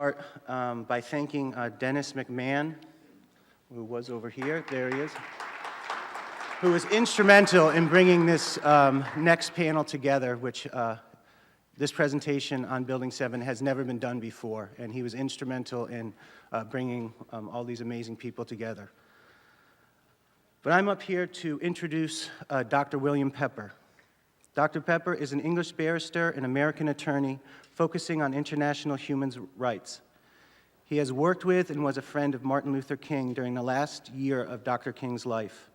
Start by thanking Dennis McMahon, who was over here, there he is, who was instrumental in bringing this next panel together, which this presentation on Building 7 has never been done before, and he was instrumental in bringing all these amazing people together. But I'm up here to introduce Dr. William Pepper. Dr. Pepper is an English barrister and American attorney focusing on international human rights. He has worked with and was a friend of Martin Luther King during the last year of Dr. King's life.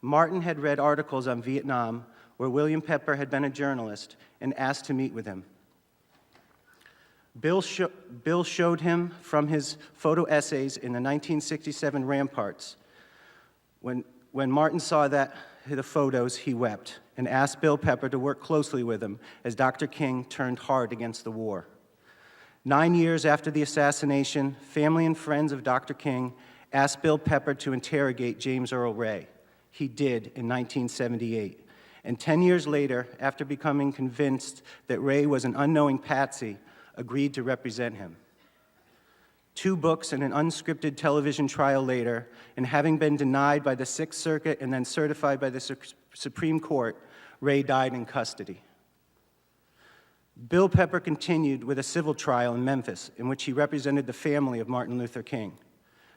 Martin had read articles on Vietnam where William Pepper had been a journalist and asked to meet with him. Bill showed him from his photo essays in the 1967 Ramparts. When Martin saw the photos, he wept and asked Bill Pepper to work closely with him as Dr. King turned hard against the war. 9 years after the assassination, family and friends of Dr. King asked Bill Pepper to interrogate James Earl Ray. He did in 1978. And 10 years later, after becoming convinced that Ray was an unknowing patsy, agreed to represent him. 2 books and an unscripted television trial later, and having been denied by the Sixth Circuit and then certified by the Supreme Court, Ray died in custody. Bill Pepper continued with a civil trial in Memphis in which he represented the family of Martin Luther King.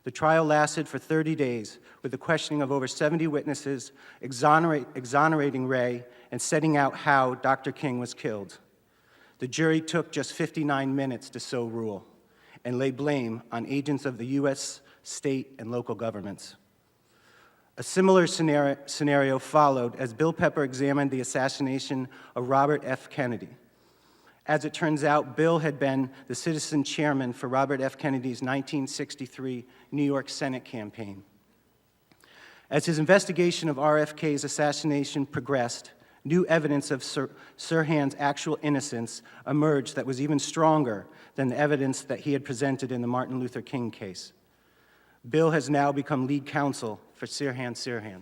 The trial lasted for 30 days with the questioning of over 70 witnesses, exonerating Ray and setting out how Dr. King was killed. The jury took just 59 minutes to so rule and lay blame on agents of the U.S., state, and local governments. A similar scenario followed as Bill Pepper examined the assassination of Robert F. Kennedy. As it turns out, Bill had been the citizen chairman for Robert F. Kennedy's 1963 New York Senate campaign. As his investigation of RFK's assassination progressed, new evidence of Sirhan's actual innocence emerged that was even stronger than the evidence that he had presented in the Martin Luther King case. Bill has now become lead counsel for Sirhan.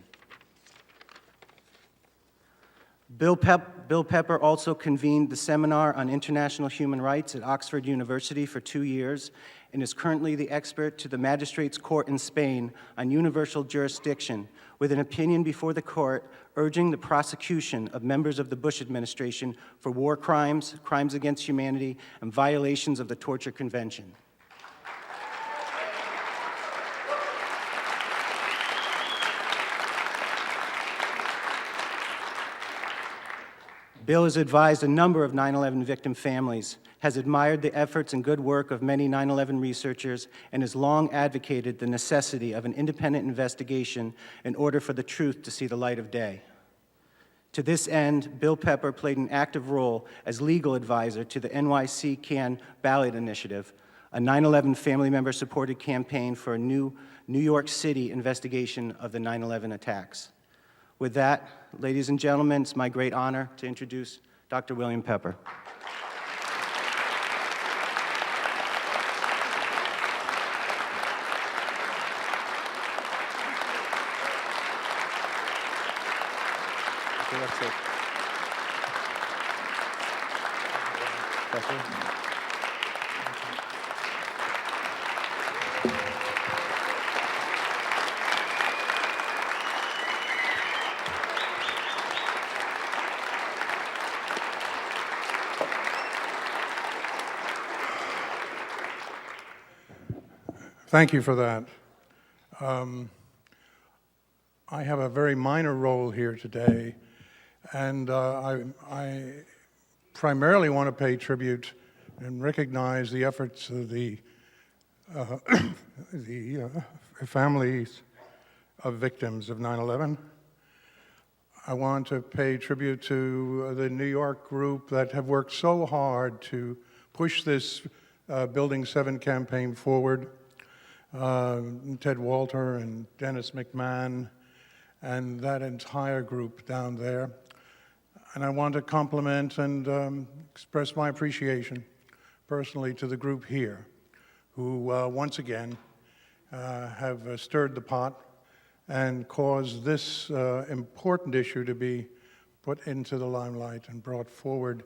Bill Pepper also convened the Seminar on International Human Rights at Oxford University for 2 years and is currently the expert to the Magistrates Court in Spain on universal jurisdiction, with an opinion before the court urging the prosecution of members of the Bush administration for war crimes, crimes against humanity, and violations of the Torture Convention. Bill has advised a number of 9/11 victim families, has admired the efforts and good work of many 9/11 researchers, and has long advocated the necessity of an independent investigation in order for the truth to see the light of day. To this end, Bill Pepper played an active role as legal advisor to the NYC Can Ballot Initiative, a 9/11 family member-supported campaign for a new New York City investigation of the 9/11 attacks. With that, ladies and gentlemen, it's my great honor to introduce Dr. William Pepper. Thank you for that. I have a very minor role here today, and I primarily want to pay tribute and recognize the efforts of the families of victims of 9/11. I want to pay tribute to the New York group that have worked so hard to push this Building 7 campaign forward. Ted Walter and Dennis McMahon and that entire group down there. And I want to compliment and express my appreciation personally to the group here who once again have stirred the pot and caused this important issue to be put into the limelight and brought forward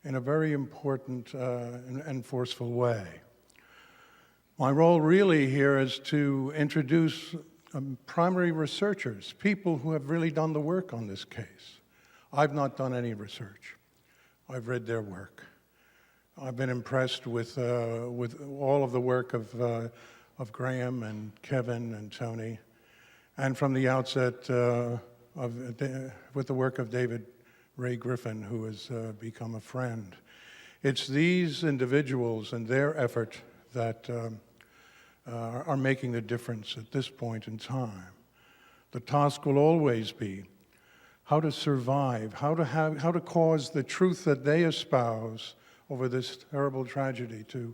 in a very important and forceful way. My role really here is to introduce primary researchers, people who have really done the work on this case. I've not done any research. I've read their work. I've been impressed with all of the work of Graham and Kevin and Tony, and from the outset with the work of David Ray Griffin, who has become a friend. It's these individuals and their effort that are making the difference at this point in time. The task will always be how to survive, how to cause the truth that they espouse over this terrible tragedy to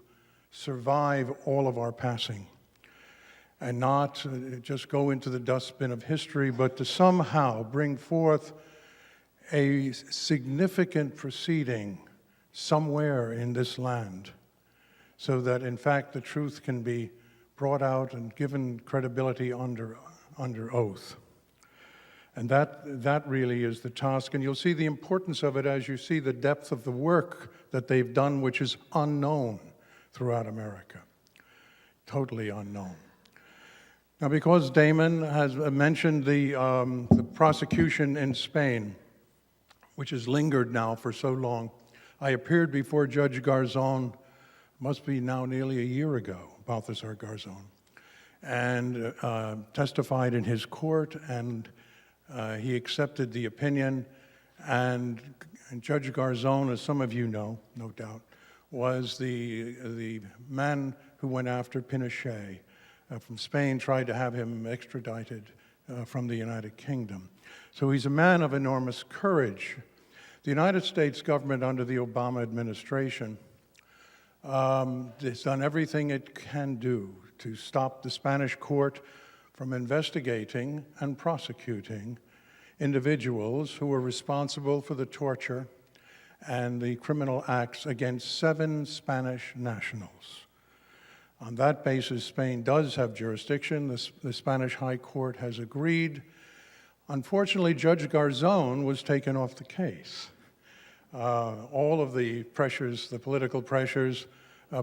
survive all of our passing, and not just go into the dustbin of history, but to somehow bring forth a significant proceeding somewhere in this land, so that in fact the truth can be brought out and given credibility under oath. And that really is the task, and you'll see the importance of it as you see the depth of the work that they've done, which is unknown throughout America, totally unknown. Now, because Damon has mentioned the prosecution in Spain, which has lingered now for so long, I appeared before Judge Garzón, must be now nearly a year ago, Balthazar Garzón, and testified in his court, and he accepted the opinion, and Judge Garzón, as some of you know, no doubt, was the man who went after Pinochet from Spain, tried to have him extradited from the United Kingdom. So he's a man of enormous courage. The United States government under the Obama administration has done everything it can do to stop the Spanish court from investigating and prosecuting individuals who were responsible for the torture and the criminal acts against 7 Spanish nationals. On that basis, Spain does have jurisdiction. The Spanish High Court has agreed. Unfortunately, Judge Garzón was taken off the case. All of the pressures, the political pressures,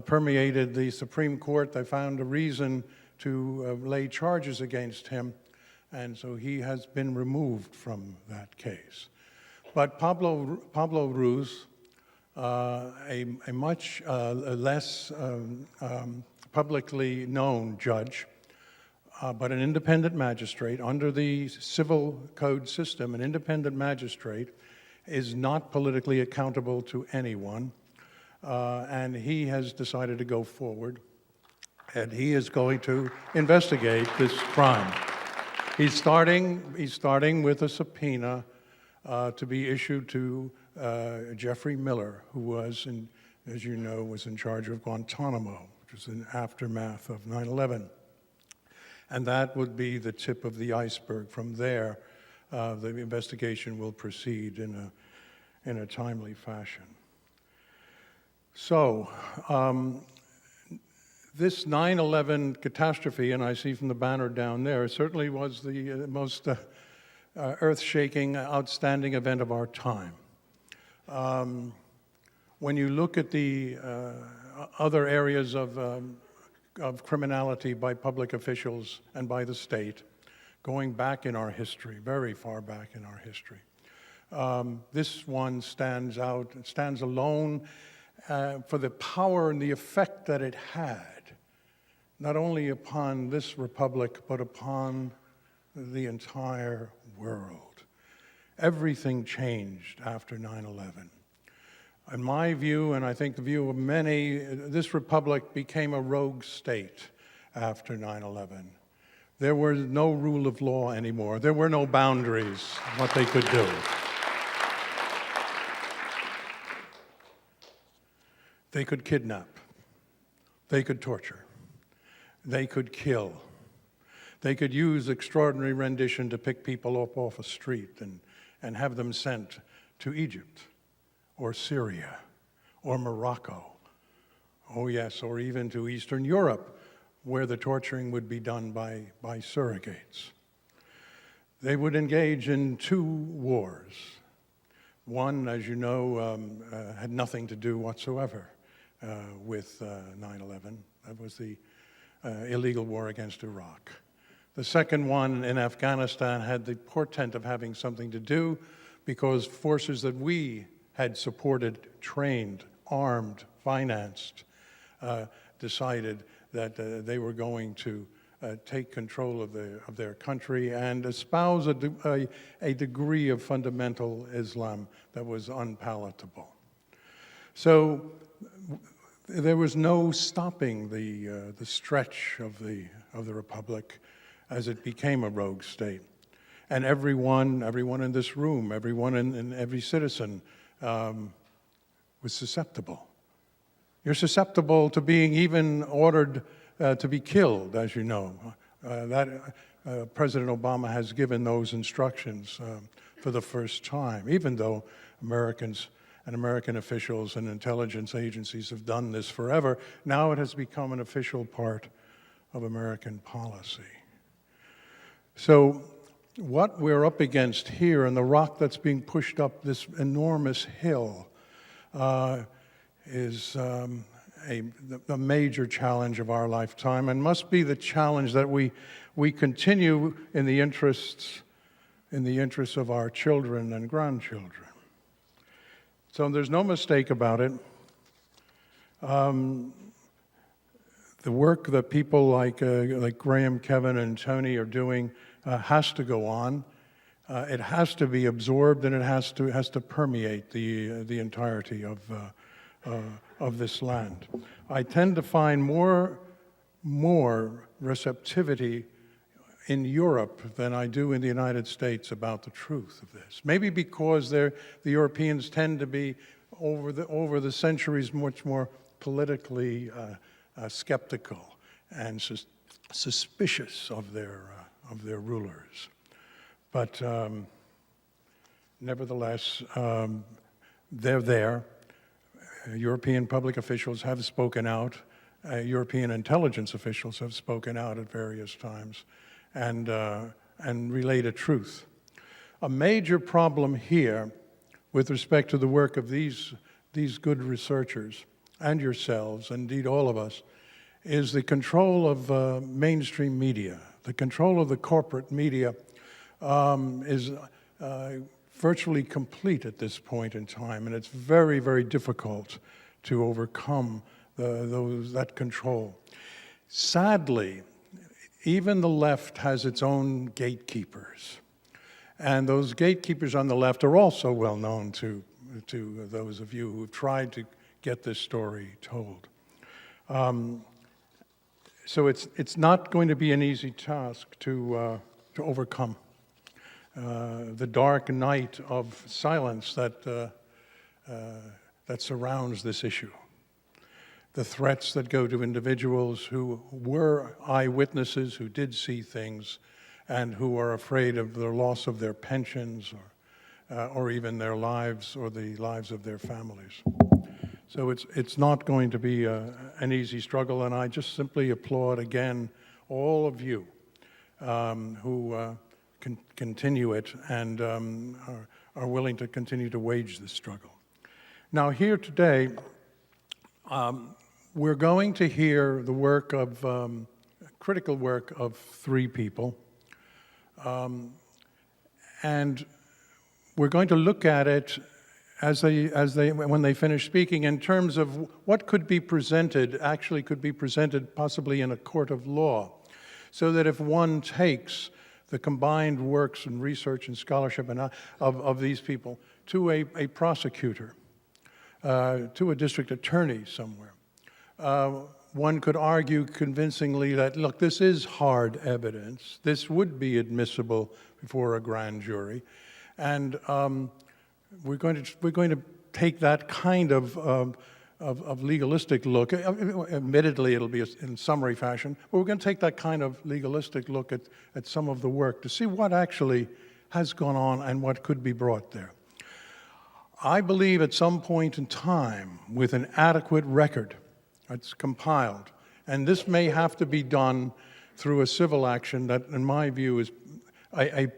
permeated the Supreme Court. They found a reason to lay charges against him, and so he has been removed from that case. But Pablo Ruz, a much less publicly known judge, but an independent magistrate under the civil code system, an independent magistrate is not politically accountable to anyone, and he has decided to go forward, and he is going to investigate this crime. He's starting with a subpoena to be issued to Jeffrey Miller, who was, as you know, was in charge of Guantanamo, which was an aftermath of 9/11. And that would be the tip of the iceberg. From there, the investigation will proceed in a timely fashion. So, this 9/11 catastrophe, and I see from the banner down there, certainly was the most earth-shaking, outstanding event of our time. When you look at the other areas of criminality by public officials and by the state, going back in our history, very far back in our history, this one stands out, it stands alone for the power and the effect that it had, not only upon this republic, but upon the entire world. Everything changed after 9/11. In my view, and I think the view of many, this republic became a rogue state after 9/11. There was no rule of law anymore. There were no boundaries what they could do. They could kidnap. They could torture. They could kill. They could use extraordinary rendition to pick people up off a street and have them sent to Egypt or Syria or Morocco. Oh yes, or even to Eastern Europe, where the torturing would be done by surrogates. They would engage in 2 wars. One, as you know, had nothing to do whatsoever with 9/11. That was the illegal war against Iraq. The second one in Afghanistan had the portent of having something to do because forces that we had supported, trained, armed, financed, decided that they were going to take control of their country and espouse a degree of fundamental Islam that was unpalatable. So there was no stopping the stretch of the Republic as it became a rogue state. And everyone in this room, and every citizen was susceptible. You're susceptible to being even ordered to be killed, as you know. President Obama has given those instructions for the first time, even though Americans and American officials and intelligence agencies have done this forever. Now it has become an official part of American policy. So what we're up against here, and the rock that's being pushed up this enormous hill, is a major challenge of our lifetime, and must be the challenge that we continue in the interests of our children and grandchildren. So there's no mistake about it. The work that people like Graham, Kevin, and Tony are doing has to go on. It has to be absorbed, and it has to permeate the entirety of this land. I tend to find more receptivity in Europe than I do in the United States about the truth of this. Maybe because the Europeans tend to be over the centuries much more politically skeptical and suspicious of their rulers. But nevertheless, they're there. European public officials have spoken out. European intelligence officials have spoken out at various times and relayed a truth. A major problem here with respect to the work of these good researchers and yourselves, indeed all of us, is the control of mainstream media. The control of the corporate media is virtually complete at this point in time, and it's very, very difficult to overcome that control. Sadly, even the left has its own gatekeepers, and those gatekeepers on the left are also well known to those of you who have tried to get this story told. So it's not going to be an easy task to overcome the dark night of silence that surrounds this issue. The threats that go to individuals who were eyewitnesses, who did see things, and who are afraid of the loss of their pensions or even their lives or the lives of their families. So it's not going to be an easy struggle, and I just simply applaud again all of you who continue it and are willing to continue to wage this struggle. Now here today, we're going to hear the work of, critical work of three people, and we're going to look at it when they finish speaking in terms of what could be presented, actually could be presented possibly in a court of law, so that if one takes the combined works and research and scholarship of these people to a prosecutor, to a district attorney somewhere, one could argue convincingly that, look, this is hard evidence. This would be admissible before a grand jury. And we're going to take that kind of legalistic look. Admittedly, it'll be in summary fashion, but we're going to take that kind of legalistic look at some of the work to see what actually has gone on and what could be brought there. I believe at some point in time, with an adequate record that's compiled, and this may have to be done through a civil action that, in my view, is a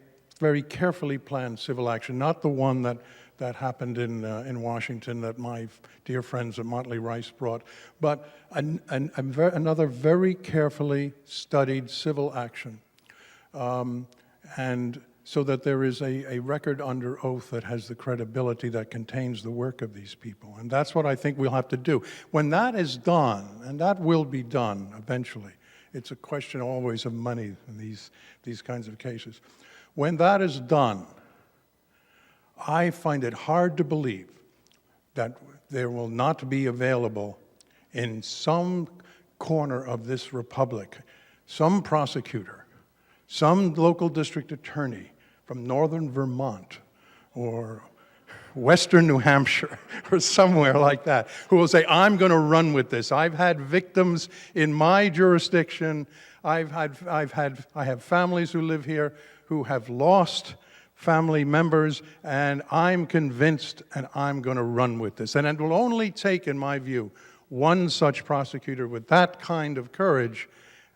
very carefully planned civil action, not the one that that happened in Washington that my dear friends at Motley Rice brought, but another very carefully studied civil action. And so that there is a record under oath that has the credibility that contains the work of these people. And that's what I think we'll have to do. When that is done, and that will be done eventually, it's a question always of money in these kinds of cases. When that is done, I find it hard to believe that there will not be available in some corner of this republic some prosecutor, some local district attorney from northern Vermont or western New Hampshire or somewhere like that who will say, I'm going to run with this. I've had victims in my jurisdiction. I have families who live here who have lost family members, and I'm convinced, and I'm going to run with this. And it will only take, in my view, one such prosecutor with that kind of courage,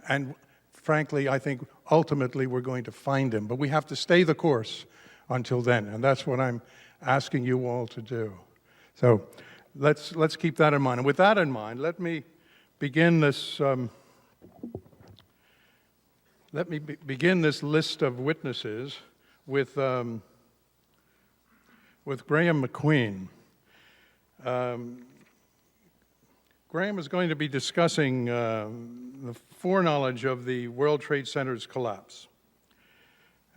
and frankly, I think ultimately we're going to find him. But we have to stay the course until then, and that's what I'm asking you all to do. So let's keep that in mind. And with that in mind, let me begin this list of witnesses with Graham McQueen. Graham is going to be discussing the foreknowledge of the World Trade Center's collapse,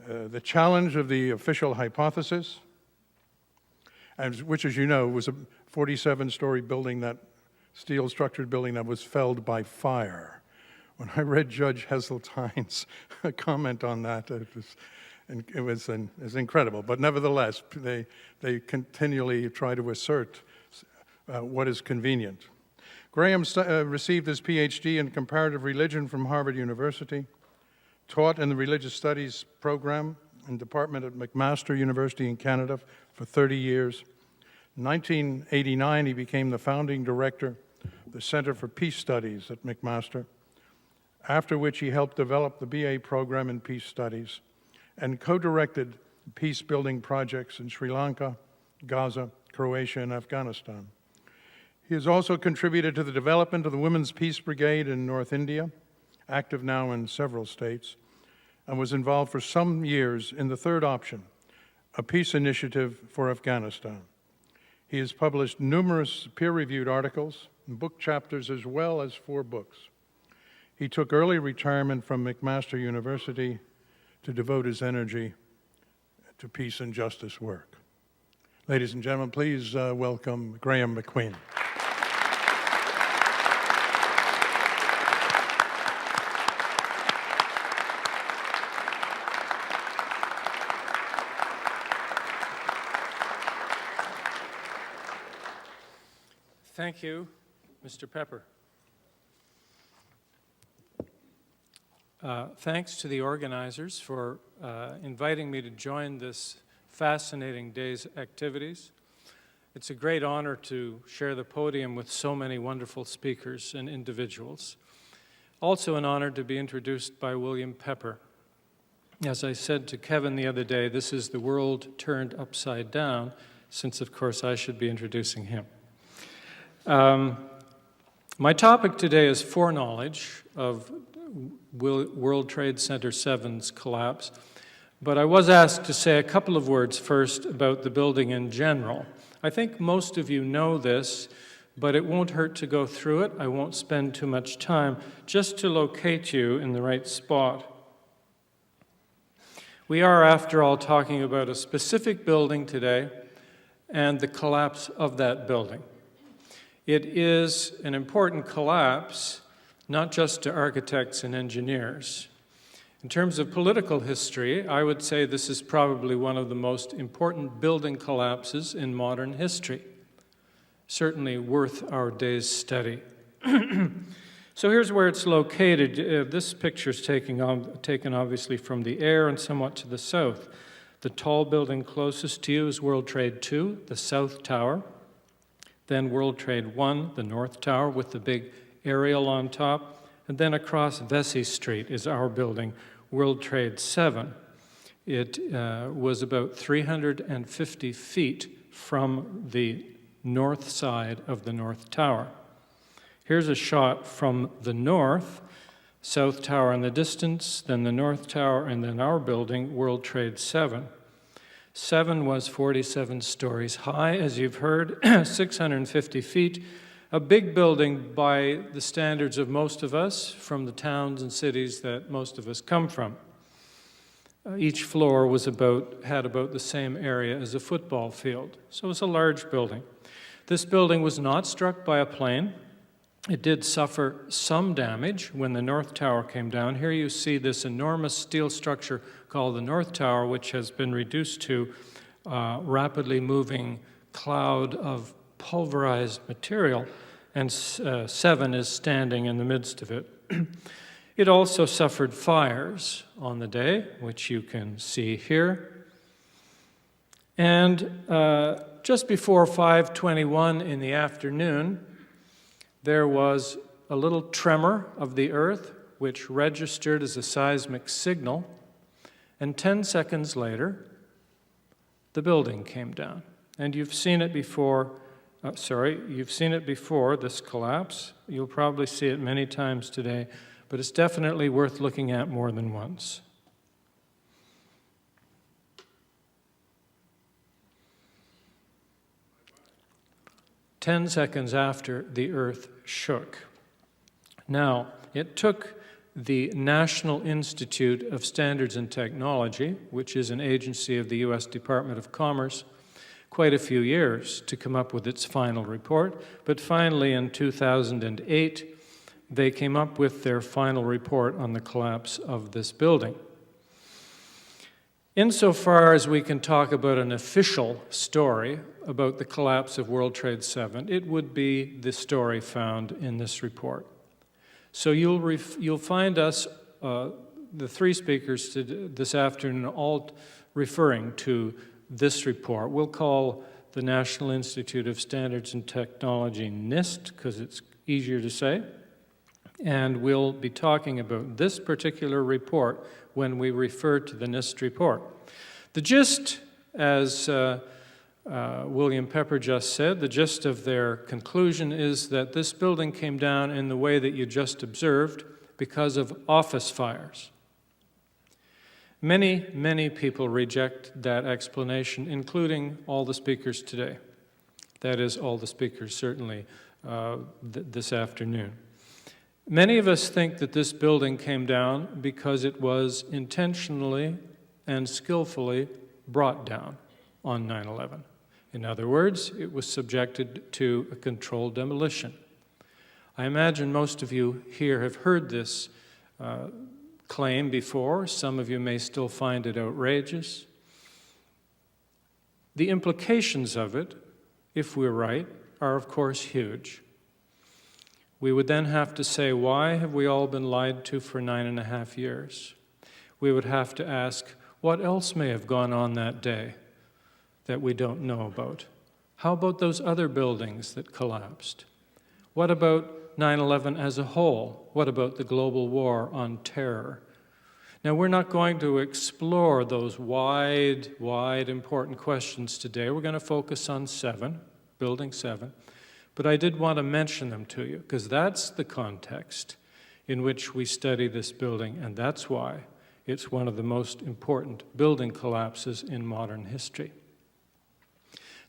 the challenge of the official hypothesis, which, as you know, was a 47-story building, that steel-structured building that was felled by fire. When I read Judge Heseltine's comment on that, it was incredible. But nevertheless, they continually try to assert what is convenient. Graham received his PhD in comparative religion from Harvard University, taught in the religious studies program and department at McMaster University in Canada for 30 years. In 1989, he became the founding director of the Center for Peace Studies at McMaster, after which he helped develop the BA program in peace studies and co-directed peace-building projects in Sri Lanka, Gaza, Croatia, and Afghanistan. He has also contributed to the development of the Women's Peace Brigade in North India, active now in several states, and was involved for some years in the Third Option, a peace initiative for Afghanistan. He has published numerous peer-reviewed articles and book chapters, as well as 4 books. He took early retirement from McMaster University to devote his energy to peace and justice work. Ladies and gentlemen, please welcome Graham McQueen. Thank you, Mr. Pepper. Thanks to the organizers for inviting me to join this fascinating day's activities. It's a great honor to share the podium with so many wonderful speakers and individuals. Also an honor to be introduced by William Pepper. As I said to Kevin the other day, this is the world turned upside down, since of course I should be introducing him. My topic today is foreknowledge of World Trade Center 7's collapse, but I was asked to say a couple of words first about the building in general. I think most of you know this, but it won't hurt to go through it. I won't spend too much time just to locate you in the right spot. We are, after all, talking about a specific building today and the collapse of that building. It is an important collapse, not just to architects and engineers. In terms of political history, I would say this is probably one of the most important building collapses in modern history. Certainly worth our day's study. So here's where it's located. This picture is taken obviously from the air and somewhat to the south. The tall building closest to you is World Trade II, the South Tower. Then World Trade I, the North Tower with the big aerial on top. And then across Vesey Street is our building, World Trade VII. It was about 350 feet from the north side of the North Tower. Here's a shot from the north, South Tower in the distance, then the North Tower, and then our building, World Trade 7. 7 was 47 stories high, as you've heard, 650 feet, a big building by the standards of most of us from the towns and cities that most of us come from. Each floor had about the same area as a football field, so it was a large building. This building was not struck by a plane. It did suffer some damage when the North Tower came down. Here you see this enormous steel structure called the North Tower, which has been reduced to a rapidly moving cloud of pulverized material, and 7 is standing in the midst of it. It also suffered fires on the day, which you can see here. And just before 5:21 in the afternoon, there was a little tremor of the earth, which registered as a seismic signal, and 10 seconds later, the building came down. And you've seen it before, this collapse. You'll probably see it many times today, but it's definitely worth looking at more than once. "10 seconds after, the earth shook." Now, it took the National Institute of Standards and Technology, which is an agency of the U.S. Department of Commerce, quite a few years to come up with its final report, but finally in 2008, they came up with their final report on the collapse of this building. Insofar as we can talk about an official story about the collapse of World Trade 7, it would be the story found in this report. So you'll find us, the three speakers this afternoon, all referring to this report. We'll call the National Institute of Standards and Technology NIST, because it's easier to say. And we'll be talking about this particular report when we refer to the NIST report. The gist, as William Pepper just said, the gist of their conclusion is that this building came down in the way that you just observed because of office fires. Many, many people reject that explanation, including all the speakers today. That is, all the speakers certainly this afternoon. Many of us think that this building came down because it was intentionally and skillfully brought down on 9/11. In other words, it was subjected to a controlled demolition. I imagine most of you here have heard this claim before. Some of you may still find it outrageous. The implications of it, if we're right, are of course huge. We would then have to say, why have we all been lied to for 9.5 years? We would have to ask, what else may have gone on that day that we don't know about? How about those other buildings that collapsed? What about 9/11 as a whole? What about the global war on terror? Now, we're not going to explore those wide, important questions today. We're going to focus on 7, Building 7. But I did want to mention them to you, because that's the context in which we study this building, and that's why it's one of the most important building collapses in modern history.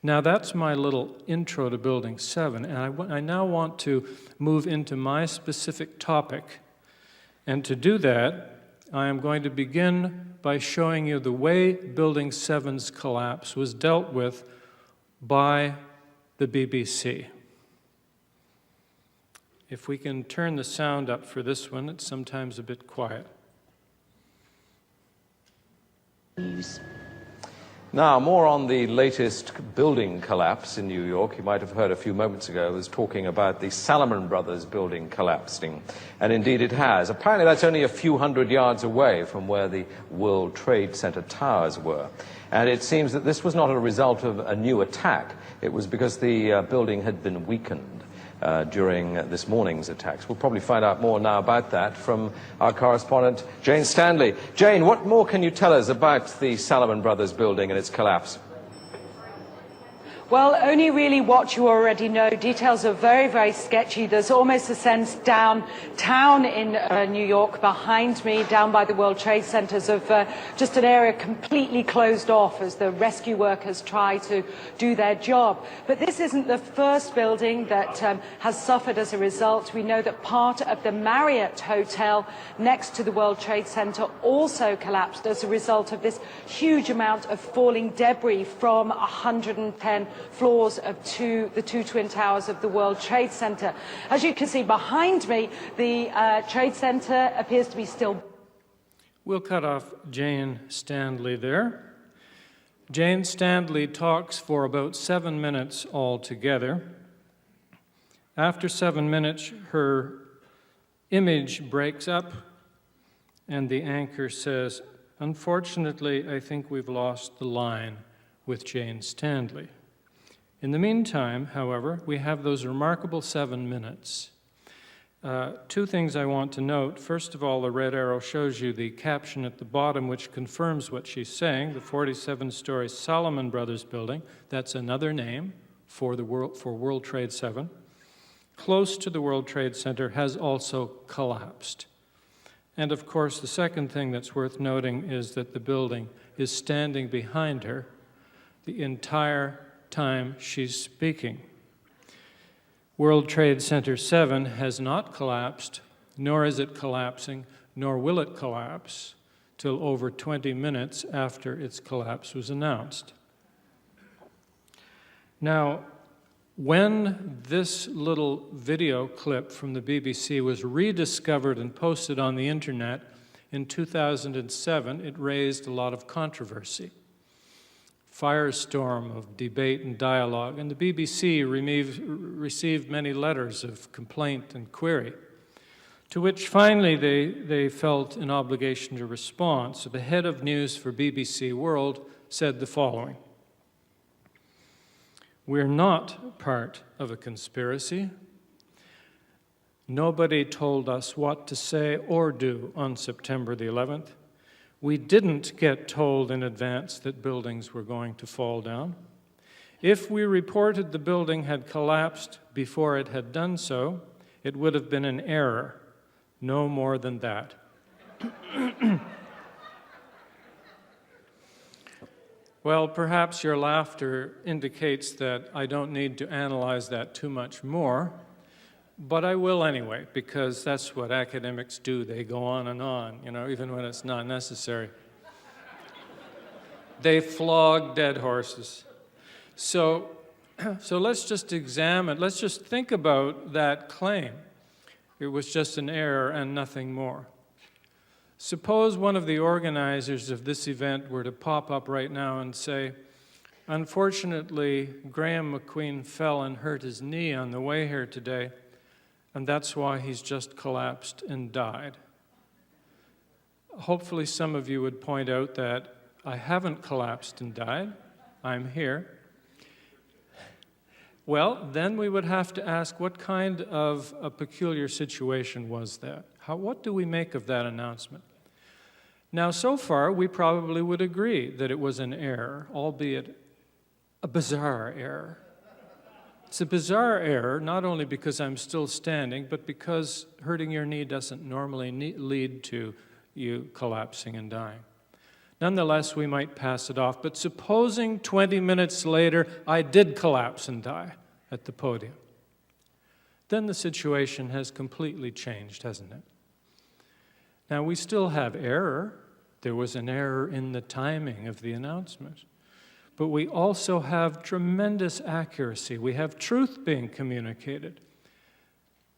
Now, that's my little intro to Building 7, and I now want to move into my specific topic. And to do that, I am going to begin by showing you the way Building 7's collapse was dealt with by the BBC. If we can turn the sound up for this one, it's sometimes a bit quiet. Now, more on the latest building collapse in New York. You might have heard a few moments ago I was talking about the Salomon Brothers building collapsing, and indeed it has. Apparently that's only a few hundred yards away from where the World Trade Center towers were. And it seems that this was not a result of a new attack. It was because the building had been weakened during this morning's attacks. We'll probably find out more now about that from our correspondent, Jane Stanley. Jane, what more can you tell us about the Salomon Brothers building and its collapse? Well, only really what you already know. Details are very, very sketchy. There's almost a sense downtown in New York behind me, down by the World Trade Centers, of just an area completely closed off as the rescue workers try to do their job. But this isn't the first building that has suffered as a result. We know that part of the Marriott Hotel next to the World Trade Center also collapsed as a result of this huge amount of falling debris from 110 floors of the two twin towers of the World Trade Center. As you can see behind me, the Trade Center appears to be still. We'll cut off Jane Standley there. Jane Standley talks for about 7 minutes altogether. After 7 minutes, her image breaks up, and the anchor says, "Unfortunately, I think we've lost the line with Jane Standley." In the meantime, however, we have those remarkable 7 minutes. Two things I want to note. First of all, the red arrow shows you the caption at the bottom, which confirms what she's saying. The 47-story Salomon Brothers building, that's another name for World Trade 7, close to the World Trade Center, has also collapsed. And of course, the second thing that's worth noting is that the building is standing behind her the entire time she's speaking. World Trade Center 7 has not collapsed, nor is it collapsing, nor will it collapse till over 20 minutes after its collapse was announced. Now, when this little video clip from the BBC was rediscovered and posted on the internet in 2007, it raised a lot of controversy. Firestorm of debate and dialogue, and the BBC received many letters of complaint and query, to which finally they felt an obligation to respond. So the head of news for BBC World said the following: "We're not part of a conspiracy. Nobody told us what to say or do on September the 11th. We didn't get told in advance that buildings were going to fall down. If we reported the building had collapsed before it had done so, it would have been an error, no more than that." Well, perhaps your laughter indicates that I don't need to analyze that too much more, but I will anyway, because that's what academics do. They go on, even when it's not necessary. They flog dead horses. So let's just examine, let's just think about that claim. It was just an error and nothing more. Suppose one of the organizers of this event were to pop up right now and say, "Unfortunately, Graham McQueen fell and hurt his knee on the way here today, and that's why he's just collapsed and died." Hopefully some of you would point out that I haven't collapsed and died. I'm here. Well, then we would have to ask, what kind of a peculiar situation was that? What do we make of that announcement? Now, so far, we probably would agree that it was an error, albeit a bizarre error. It's a bizarre error, not only because I'm still standing, but because hurting your knee doesn't normally lead to you collapsing and dying. Nonetheless, we might pass it off, but supposing 20 minutes later I did collapse and die at the podium, then the situation has completely changed, hasn't it? Now, we still have error. There was an error in the timing of the announcement. But we also have tremendous accuracy. We have truth being communicated.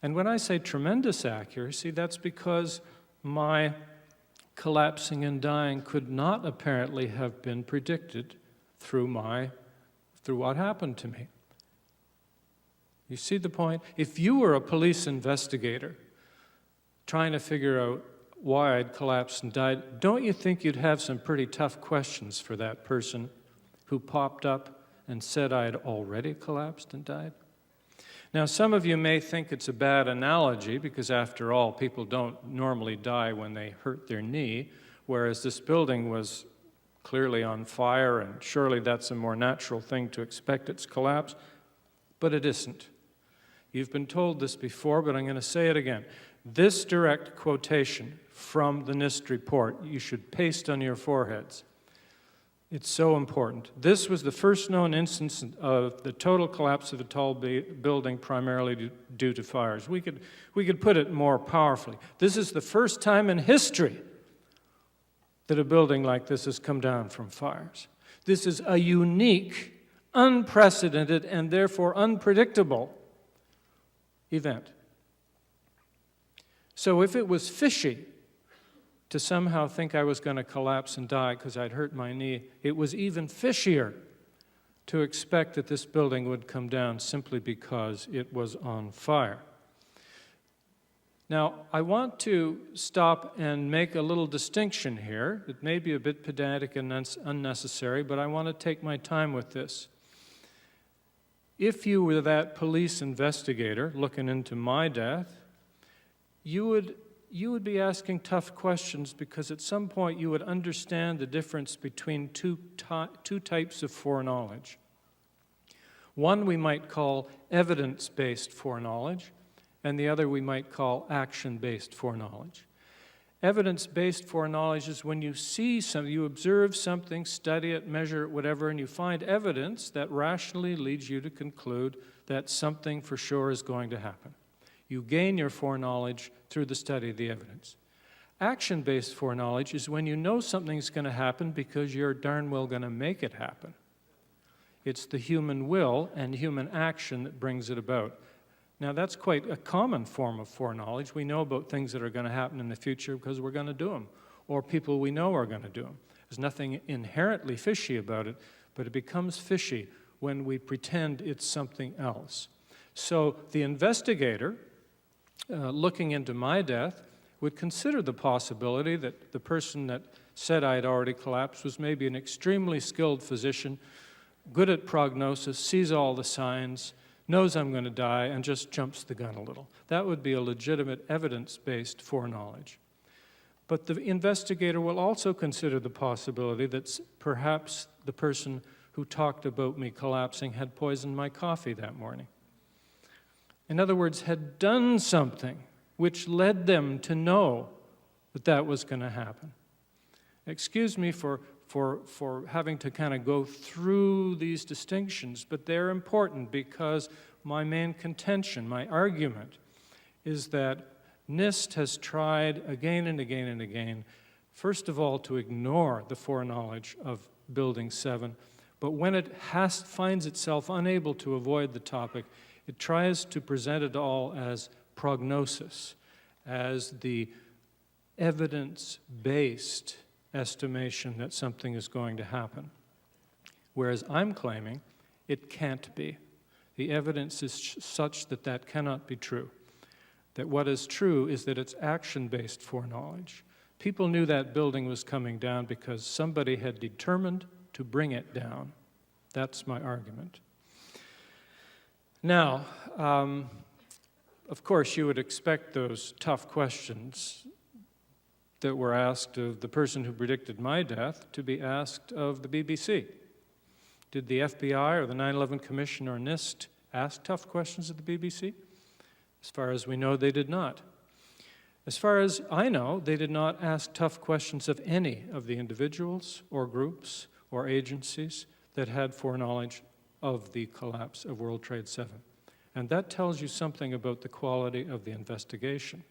And when I say tremendous accuracy, that's because my collapsing and dying could not apparently have been predicted through what happened to me. You see the point? If you were a police investigator trying to figure out why I'd collapsed and died, don't you think you'd have some pretty tough questions for that person who popped up and said I had already collapsed and died? Now, some of you may think it's a bad analogy because, after all, people don't normally die when they hurt their knee, whereas this building was clearly on fire, and surely that's a more natural thing to expect its collapse, but it isn't. You've been told this before, but I'm going to say it again. This direct quotation from the NIST report, you should paste on your foreheads. It's so important. This was the first known instance of the total collapse of a tall building primarily due to fires. We could put it more powerfully. This is the first time in history that a building like this has come down from fires. This is a unique, unprecedented, and therefore unpredictable event. So if it was fishy to somehow think I was going to collapse and die because I'd hurt my knee, it was even fishier to expect that this building would come down simply because it was on fire. Now, I want to stop and make a little distinction here. It may be a bit pedantic and unnecessary, but I want to take my time with this. If you were that police investigator looking into my death, you would be asking tough questions, because at some point you would understand the difference between two types of foreknowledge. One we might call evidence-based foreknowledge, and the other we might call action-based foreknowledge. Evidence-based foreknowledge is when you see something, you observe something, study it, measure it, whatever, and you find evidence that rationally leads you to conclude that something for sure is going to happen. You gain your foreknowledge through the study of the evidence. Action-based foreknowledge is when you know something's going to happen because you're darn well going to make it happen. It's the human will and human action that brings it about. Now, that's quite a common form of foreknowledge. We know about things that are going to happen in the future because we're going to do them, or people we know are going to do them. There's nothing inherently fishy about it, but it becomes fishy when we pretend it's something else. So the investigator, looking into my death, would consider the possibility that the person that said I had already collapsed was maybe an extremely skilled physician, good at prognosis, sees all the signs, knows I'm going to die, and just jumps the gun a little. That would be a legitimate evidence-based foreknowledge. But the investigator will also consider the possibility that perhaps the person who talked about me collapsing had poisoned my coffee that morning. In other words, had done something which led them to know that that was going to happen. Excuse me for having to kind of go through these distinctions, but they're important because my main contention, my argument, is that NIST has tried again and again and again, first of all, to ignore the foreknowledge of Building 7, but when it finds itself unable to avoid the topic, it tries to present it all as prognosis, as the evidence-based estimation that something is going to happen. Whereas I'm claiming it can't be. The evidence is such that that cannot be true. That what is true is that it's action-based foreknowledge. People knew that building was coming down because somebody had determined to bring it down. That's my argument. Now, of course, you would expect those tough questions that were asked of the person who predicted my death to be asked of the BBC. Did the FBI or the 9/11 Commission or NIST ask tough questions of the BBC? As far as we know, they did not. As far as I know, they did not ask tough questions of any of the individuals or groups or agencies that had foreknowledge of the collapse of World Trade 7. And that tells you something about the quality of the investigation.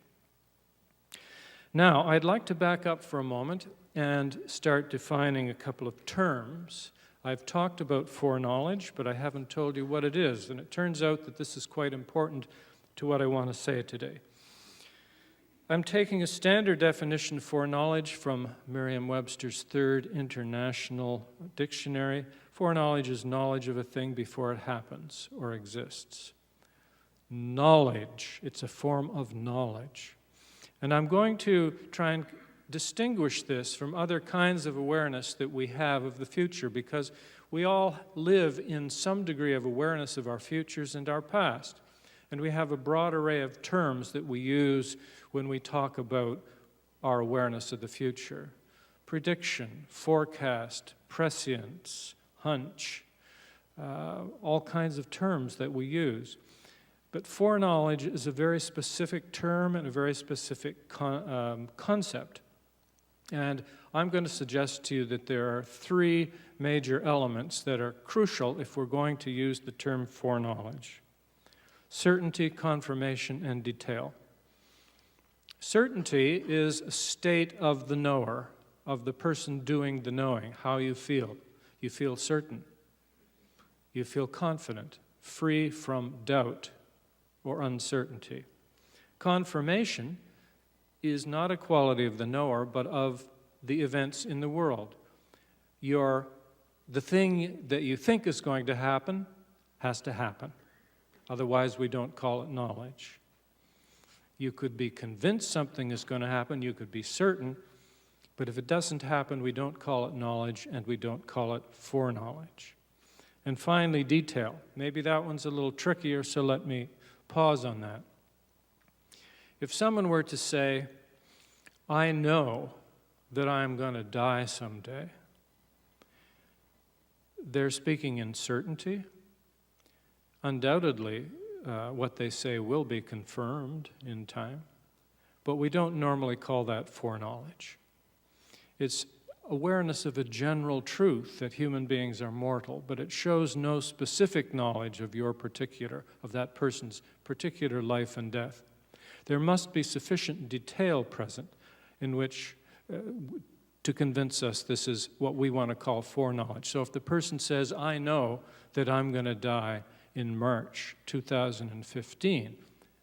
Now, I'd like to back up for a moment and start defining a couple of terms. I've talked about foreknowledge, but I haven't told you what it is, and it turns out that this is quite important to what I want to say today. I'm taking a standard definition of foreknowledge from Merriam-Webster's Third International Dictionary. Foreknowledge is knowledge of a thing before it happens or exists. Knowledge, it's a form of knowledge. And I'm going to try and distinguish this from other kinds of awareness that we have of the future, because we all live in some degree of awareness of our futures and our past. And we have a broad array of terms that we use when we talk about our awareness of the future. prediction, forecast, prescience, hunch, all kinds of terms that we use. But foreknowledge is a very specific term and a very specific concept. And I'm going to suggest to you that there are three major elements that are crucial if we're going to use the term foreknowledge: certainty, confirmation, and detail. Certainty is a state of the knower, of the person doing the knowing, how you feel. You feel certain. You feel confident, free from doubt or uncertainty. Confirmation is not a quality of the knower, but of the events in the world. The thing that you think is going to happen has to happen. Otherwise, we don't call it knowledge. You could be convinced something is going to happen, you could be certain, but if it doesn't happen, we don't call it knowledge, and we don't call it foreknowledge. And finally, detail. Maybe that one's a little trickier, so let me pause on that. If someone were to say, I know that I'm going to die someday, they're speaking in certainty. Undoubtedly, what they say will be confirmed in time, but we don't normally call that foreknowledge. It's awareness of a general truth that human beings are mortal, but it shows no specific knowledge of of that person's particular life and death. There must be sufficient detail present in which to convince us this is what we want to call foreknowledge. So if the person says, I know that I'm going to die in March 2015,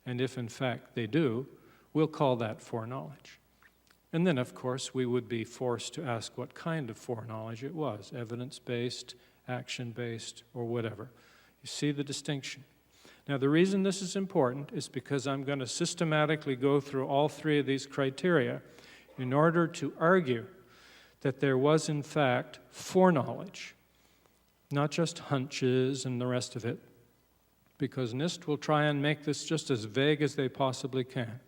and if in fact they do, we'll call that foreknowledge. And then, of course, we would be forced to ask what kind of foreknowledge it was, evidence-based, action-based, or whatever. You see the distinction. Now, the reason this is important is because I'm going to systematically go through all three of these criteria in order to argue that there was, in fact, foreknowledge, not just hunches and the rest of it, because NIST will try and make this just as vague as they possibly can.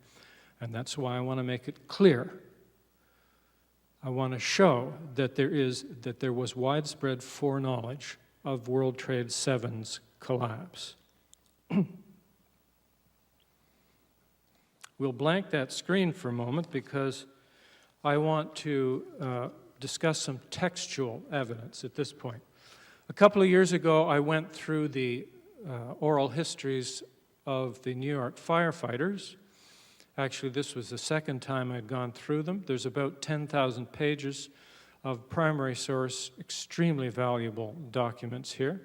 And that's why I want to make it clear. I want to show that there was widespread foreknowledge of World Trade 7's collapse. We'll blank that screen for a moment because I want to discuss some textual evidence at this point. A couple of years ago, I went through the oral histories of the New York firefighters. Actually, this was the second time I'd gone through them. There's about 10,000 pages of primary source, extremely valuable documents here.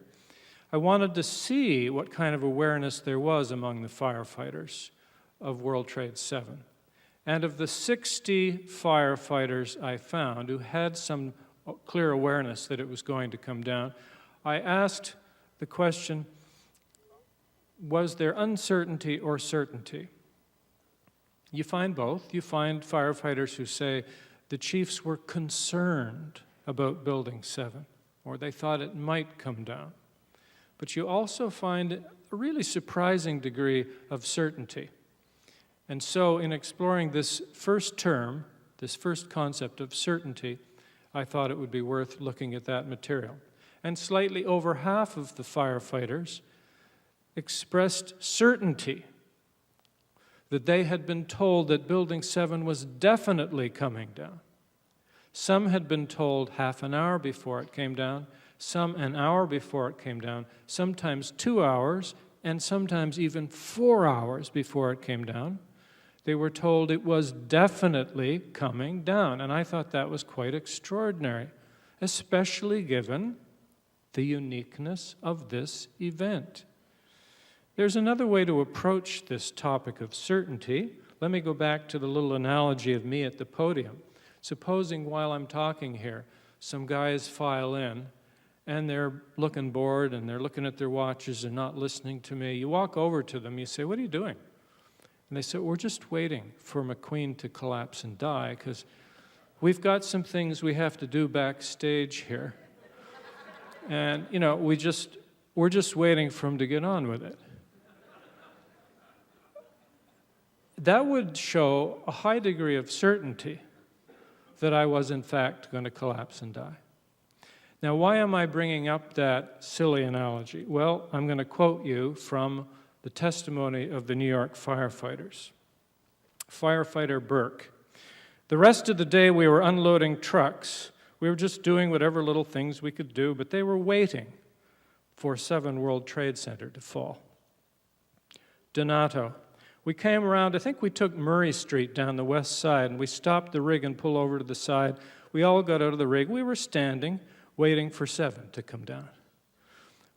I wanted to see what kind of awareness there was among the firefighters of World Trade 7. And of the 60 firefighters I found who had some clear awareness that it was going to come down, I asked the question, was there uncertainty or certainty? You find both. You find firefighters who say the chiefs were concerned about Building 7, or they thought it might come down. But you also find a really surprising degree of certainty. And so in exploring this first term, this first concept of certainty, I thought it would be worth looking at that material. And slightly over half of the firefighters expressed certainty that they had been told that Building 7 was definitely coming down. Some had been told half an hour before it came down, some an hour before it came down, sometimes 2 hours, and sometimes even 4 hours before it came down. They were told it was definitely coming down, and I thought that was quite extraordinary, especially given the uniqueness of this event. There's another way to approach this topic of certainty. Let me go back to the little analogy of me at the podium. Supposing while I'm talking here, some guys file in, and they're looking bored, and they're looking at their watches, and not listening to me. You walk over to them, you say, what are you doing? And they say, we're just waiting for McQueen to collapse and die, because we've got some things we have to do backstage here. And, we're just waiting for him to get on with it. That would show a high degree of certainty that I was in fact going to collapse and die. Now, why am I bringing up that silly analogy? Well, I'm going to quote you from the testimony of the New York firefighters. Firefighter Burke: "The rest of the day we were unloading trucks. We were just doing whatever little things we could do, but they were waiting for 7 World Trade Center to fall." Donato: "We came around, I think we took Murray Street down the west side, and we stopped the rig and pulled over to the side. We all got out of the rig. We were standing, waiting for 7 to come down.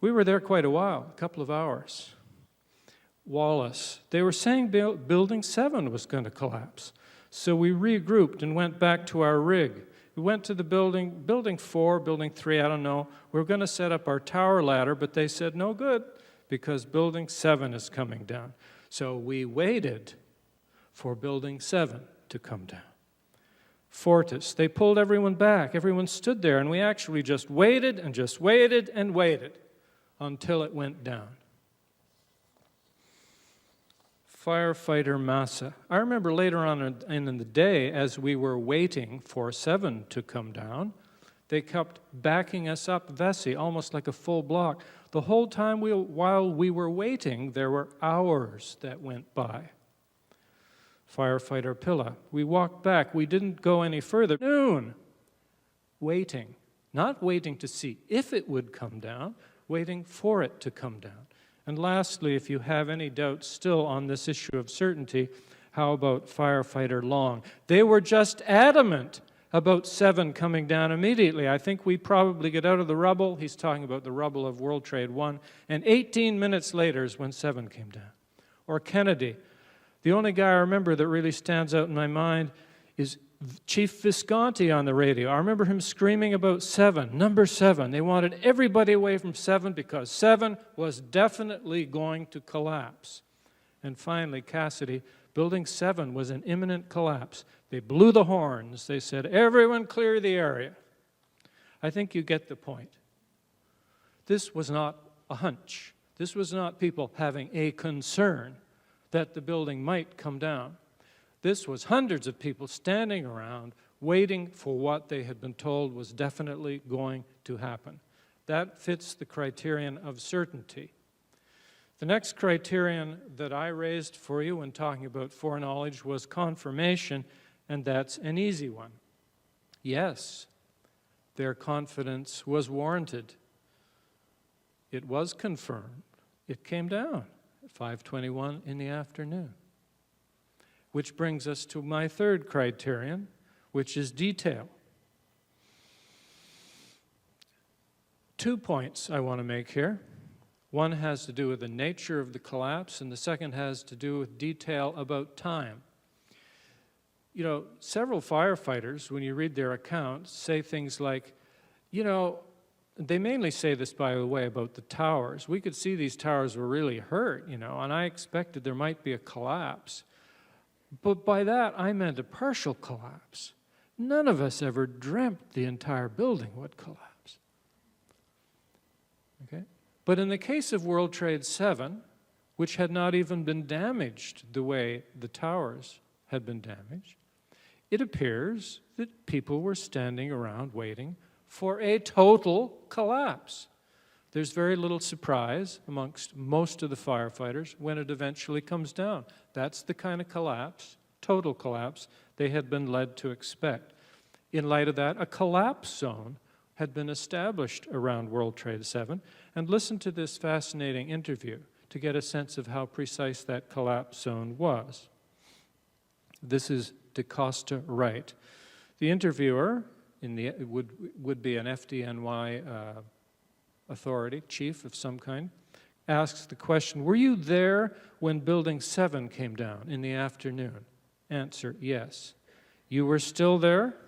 We were there quite a while, a couple of hours." Wallace: "They were saying Building 7 was going to collapse. So we regrouped and went back to our rig. We went to the building 4, building 3, I don't know. We were going to set up our tower ladder, but they said no good because Building 7 is coming down. So we waited for Building 7 to come down." Fortis: "They pulled everyone back. Everyone stood there, and we actually just waited and just waited and waited until it went down." Firefighter Massa: "I remember later on in the day, as we were waiting for 7 to come down, they kept backing us up Vesey, almost like a full block. The whole time while we were waiting, there were hours that went by." Firefighter Pilla: "We walked back. We didn't go any further. Noon. Waiting. Not waiting to see if it would come down, waiting for it to come down." And lastly, if you have any doubts still on this issue of certainty, how about Firefighter Long? "They were just adamant about 7 coming down immediately. I think we probably get out of the rubble." He's talking about the rubble of World Trade 1. "And 18 minutes later is when 7 came down." Or Kennedy: "The only guy I remember that really stands out in my mind is Chief Visconti on the radio. I remember him screaming about 7, number 7. They wanted everybody away from 7 because 7 was definitely going to collapse." And finally, Cassidy: "Building 7 was in imminent collapse. They blew the horns. They said, 'Everyone clear the area.'" I think you get the point. This was not a hunch. This was not people having a concern that the building might come down. This was hundreds of people standing around waiting for what they had been told was definitely going to happen. That fits the criterion of certainty. The next criterion that I raised for you when talking about foreknowledge was confirmation, and that's an easy one. Yes, their confidence was warranted. It was confirmed. It came down at 5:21 in the afternoon. Which brings us to my third criterion, which is detail. 2 points I want to make here. One has to do with the nature of the collapse, and the second has to do with detail about time. You know, several firefighters, when you read their accounts, say things like, they mainly say this, by the way, about the towers. We could see these towers were really hurt, and I expected there might be a collapse. But by that, I meant a partial collapse. None of us ever dreamt the entire building would collapse. Okay? But in the case of World Trade 7, which had not even been damaged the way the towers had been damaged, it appears that people were standing around waiting for a total collapse. There's very little surprise amongst most of the firefighters when it eventually comes down. That's the kind of collapse, total collapse, they had been led to expect. In light of that, a collapse zone had been established around World Trade 7. And listen to this fascinating interview to get a sense of how precise that collapse zone was. This is DeCosta Wright. The interviewer would be an FDNY authority, chief of some kind, asks the question, "Were you there when Building 7 came down in the afternoon?" Answer, "Yes." "You were still there?"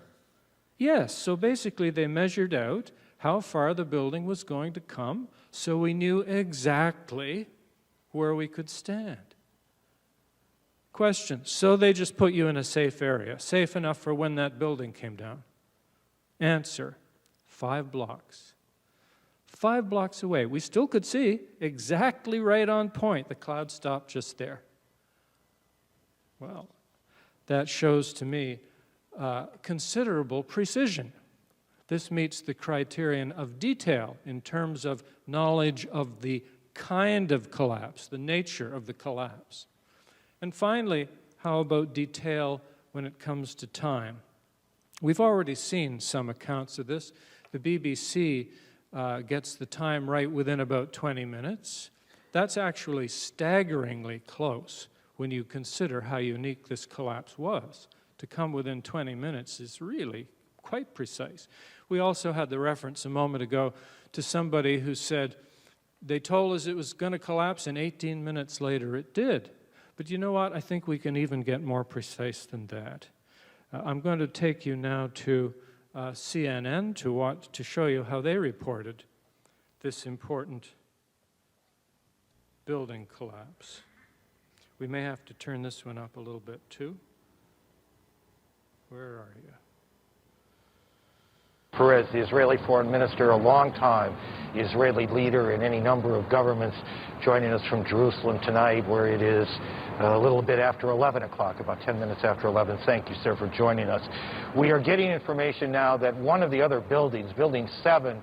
"Yes." So basically they measured out how far the building was going to come, so we knew exactly where we could stand. Question, so they just put you in a safe area, safe enough for when that building came down? Answer, 5 blocks. 5 blocks away. We still could see exactly right on point. The cloud stopped just there. Well, that shows to me considerable precision. This meets the criterion of detail in terms of knowledge of the kind of collapse, the nature of the collapse. And finally, how about detail when it comes to time? We've already seen some accounts of this. The BBC gets the time right within about 20 minutes. That's actually staggeringly close when you consider how unique this collapse was. To come within 20 minutes is really quite precise. We also had the reference a moment ago to somebody who said, they told us it was going to collapse, and 18 minutes later it did. But you know what? I think we can even get more precise than that. I'm going to take you now to CNN to show you how they reported this important building collapse. We may have to turn this one up a little bit too. Where are you? Peres, the Israeli foreign minister, a long time Israeli leader in any number of governments, joining us from Jerusalem tonight, where it is a little bit after 11 o'clock, about 10 minutes after 11. Thank you, sir, for joining us. We are getting information now that one of the other buildings, Building 7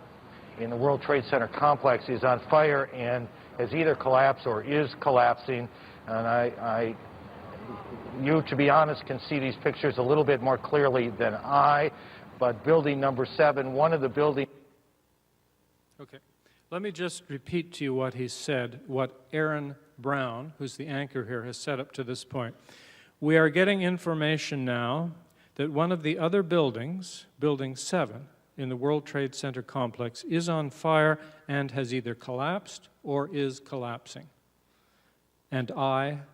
in the World Trade Center complex, is on fire and has either collapsed or is collapsing. And you, to be honest, can see these pictures a little bit more clearly than I. But building number 7, one of the buildings... Okay. Let me just repeat to you what he said, what Aaron Brown, who's the anchor here, has said up to this point. We are getting information now that one of the other buildings, Building 7, in the World Trade Center complex, is on fire and has either collapsed or is collapsing. And to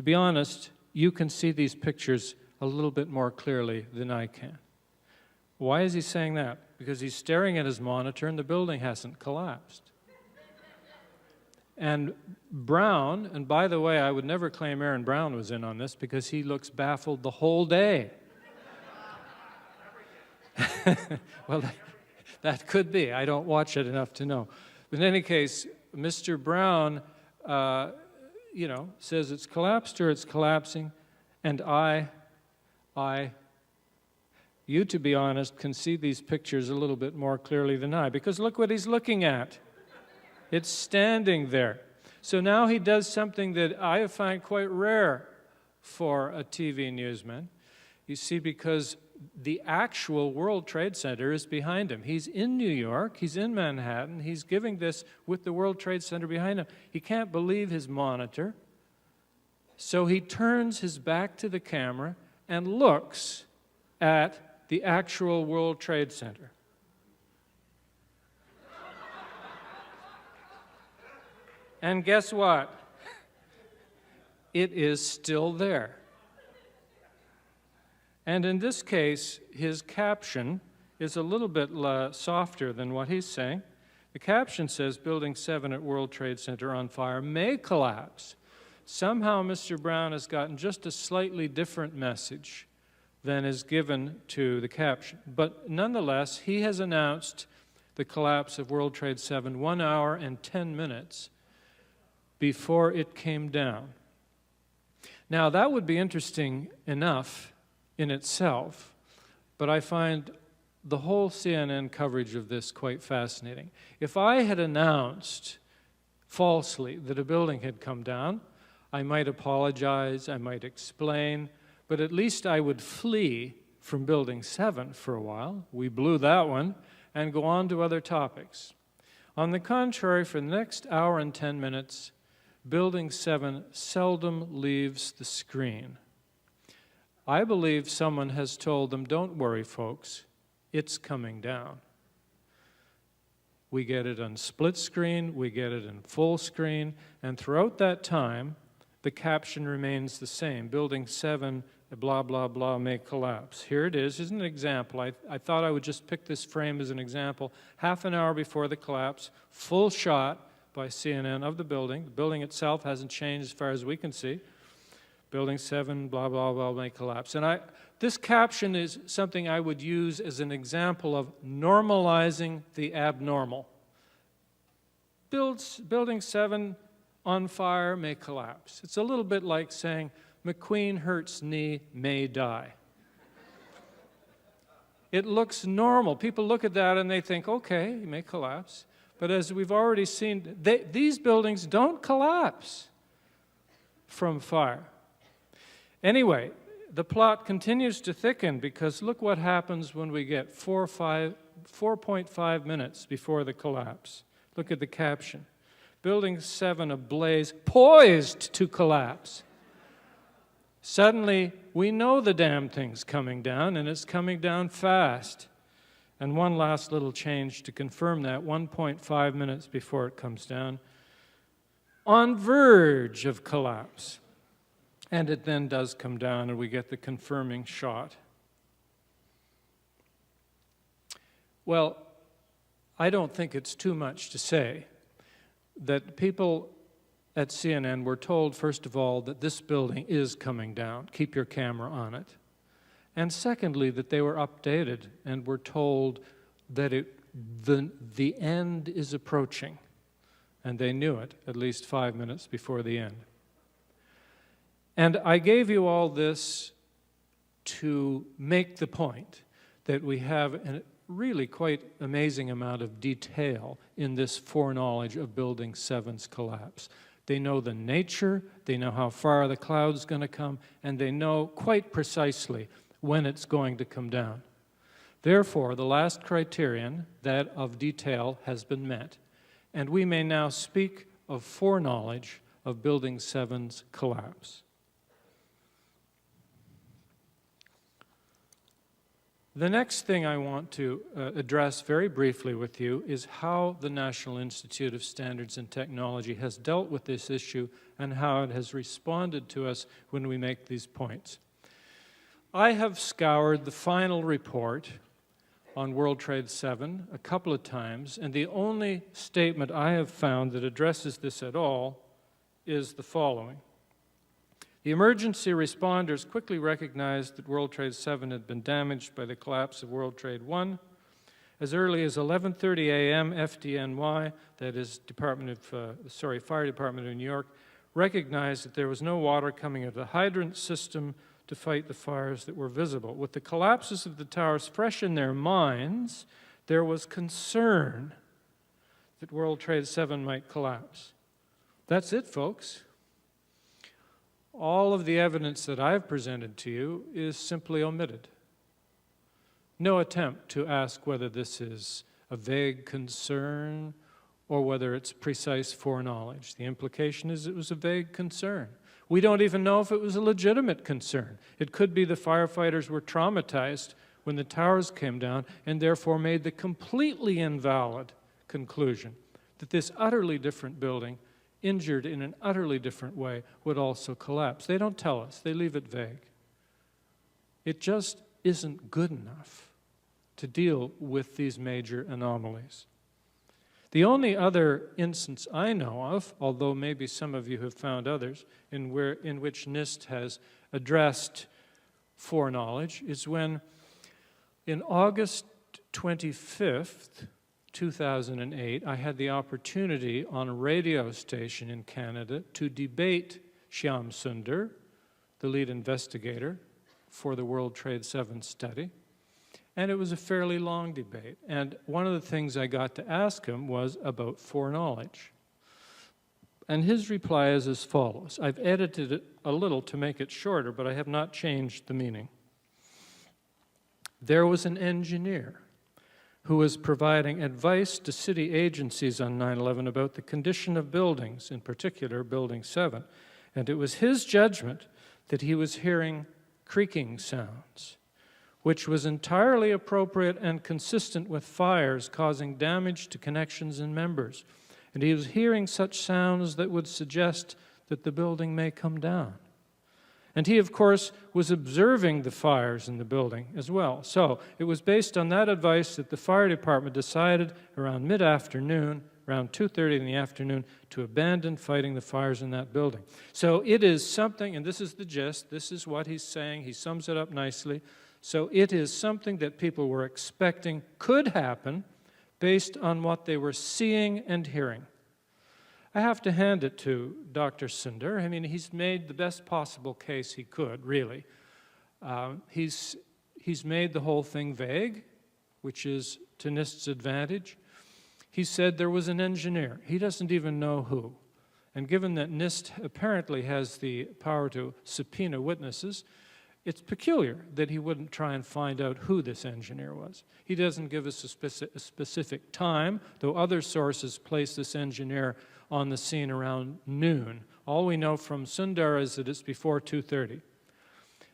be honest, you can see these pictures a little bit more clearly than I can. Why is he saying that? Because he's staring at his monitor and the building hasn't collapsed. And Brown, and by the way, I would never claim Aaron Brown was in on this because he looks baffled the whole day. Well, that could be. I don't watch it enough to know. But in any case, Mr. Brown, says it's collapsed or it's collapsing, and you, to be honest, can see these pictures a little bit more clearly than I, because look what he's looking at. It's standing there. So now he does something that I find quite rare for a TV newsman. You see, because the actual World Trade Center is behind him. He's in New York, he's in Manhattan, he's giving this with the World Trade Center behind him. He can't believe his monitor, so he turns his back to the camera and looks at the actual World Trade Center. And guess what? It is still there. And in this case, his caption is a little bit softer than what he's saying. The caption says, Building 7 at World Trade Center on fire may collapse. Somehow Mr. Brown has gotten just a slightly different message than is given to the caption. But nonetheless, he has announced the collapse of World Trade 7 1 hour and 10 minutes before it came down. Now, that would be interesting enough in itself, but I find the whole CNN coverage of this quite fascinating. If I had announced falsely that a building had come down, I might apologize, I might explain, but at least I would flee from Building 7 for a while. We blew that one, and go on to other topics. On the contrary, for the next hour and 10 minutes, Building 7 seldom leaves the screen. I believe someone has told them, don't worry, folks, it's coming down. We get it on split screen, we get it in full screen, and throughout that time, the caption remains the same. Building 7, blah, blah, blah, may collapse. Here it is. Here's an example. I thought I would just pick this frame as an example. Half an hour before the collapse, full shot by CNN of the building. The building itself hasn't changed as far as we can see. Building 7, blah, blah, blah, may collapse. And this caption is something I would use as an example of normalizing the abnormal. Building 7 on fire may collapse. It's a little bit like saying McQueen Hurt's knee may die. It looks normal. People look at that and they think, okay, it may collapse. But as we've already seen, these buildings don't collapse from fire. Anyway, the plot continues to thicken because look what happens when we get 4.5 minutes before the collapse. Look at the caption. Building 7 ablaze, poised to collapse. Suddenly, we know the damn thing's coming down, and it's coming down fast. And one last little change to confirm that, 1.5 minutes before it comes down, on verge of collapse. And it then does come down, and we get the confirming shot. Well, I don't think it's too much to say that people at CNN were told, first of all, that this building is coming down. Keep your camera on it. And secondly, that they were updated and were told that the end is approaching. And they knew it at least 5 minutes before the end. And I gave you all this to make the point that we have a really quite amazing amount of detail in this foreknowledge of Building 7's collapse. They know the nature, they know how far the cloud's going to come, and they know quite precisely when it's going to come down. Therefore, the last criterion, that of detail, has been met, and we may now speak of foreknowledge of Building 7's collapse. The next thing I want to address very briefly with you is how the National Institute of Standards and Technology has dealt with this issue and how it has responded to us when we make these points. I have scoured the final report on World Trade 7 a couple of times, and the only statement I have found that addresses this at all is the following. The emergency responders quickly recognized that World Trade 7 had been damaged by the collapse of World Trade 1. As early as 11:30 a.m., FDNY, that is Fire Department of New York, recognized that there was no water coming out of the hydrant system to fight the fires that were visible. With the collapses of the towers fresh in their minds, there was concern that World Trade 7 might collapse. That's it, folks. All of the evidence that I've presented to you is simply omitted. No attempt to ask whether this is a vague concern or whether it's precise foreknowledge. The implication is it was a vague concern. We don't even know if it was a legitimate concern. It could be the firefighters were traumatized when the towers came down and therefore made the completely invalid conclusion that this utterly different building, injured in an utterly different way, would also collapse. They don't tell us. They leave it vague. It just isn't good enough to deal with these major anomalies. The only other instance I know of, although maybe some of you have found others, in which NIST has addressed foreknowledge, is when in August 25th, 2008, I had the opportunity on a radio station in Canada to debate Shyam Sundar, the lead investigator for the World Trade 7 study. And it was a fairly long debate. And one of the things I got to ask him was about foreknowledge. And his reply is as follows. I've edited it a little to make it shorter, but I have not changed the meaning. There was an engineer who was providing advice to city agencies on 9/11 about the condition of buildings, in particular Building 7. And it was his judgment that he was hearing creaking sounds, which was entirely appropriate and consistent with fires causing damage to connections and members. And he was hearing such sounds that would suggest that the building may come down. And he, of course, was observing the fires in the building as well. So it was based on that advice that the fire department decided around mid-afternoon, around 2:30 in the afternoon, to abandon fighting the fires in that building. So it is something, and this is the gist, this is what he's saying, he sums it up nicely. So it is something that people were expecting could happen based on what they were seeing and hearing. I have to hand it to Dr. Sundar. I mean, he's made the best possible case he could, really. He's made the whole thing vague, which is to NIST's advantage. He said there was an engineer. He doesn't even know who. And given that NIST apparently has the power to subpoena witnesses, it's peculiar that he wouldn't try and find out who this engineer was. He doesn't give us a specific time, though other sources place this engineer on the scene around noon. All we know from Sundar is that it's before 2:30.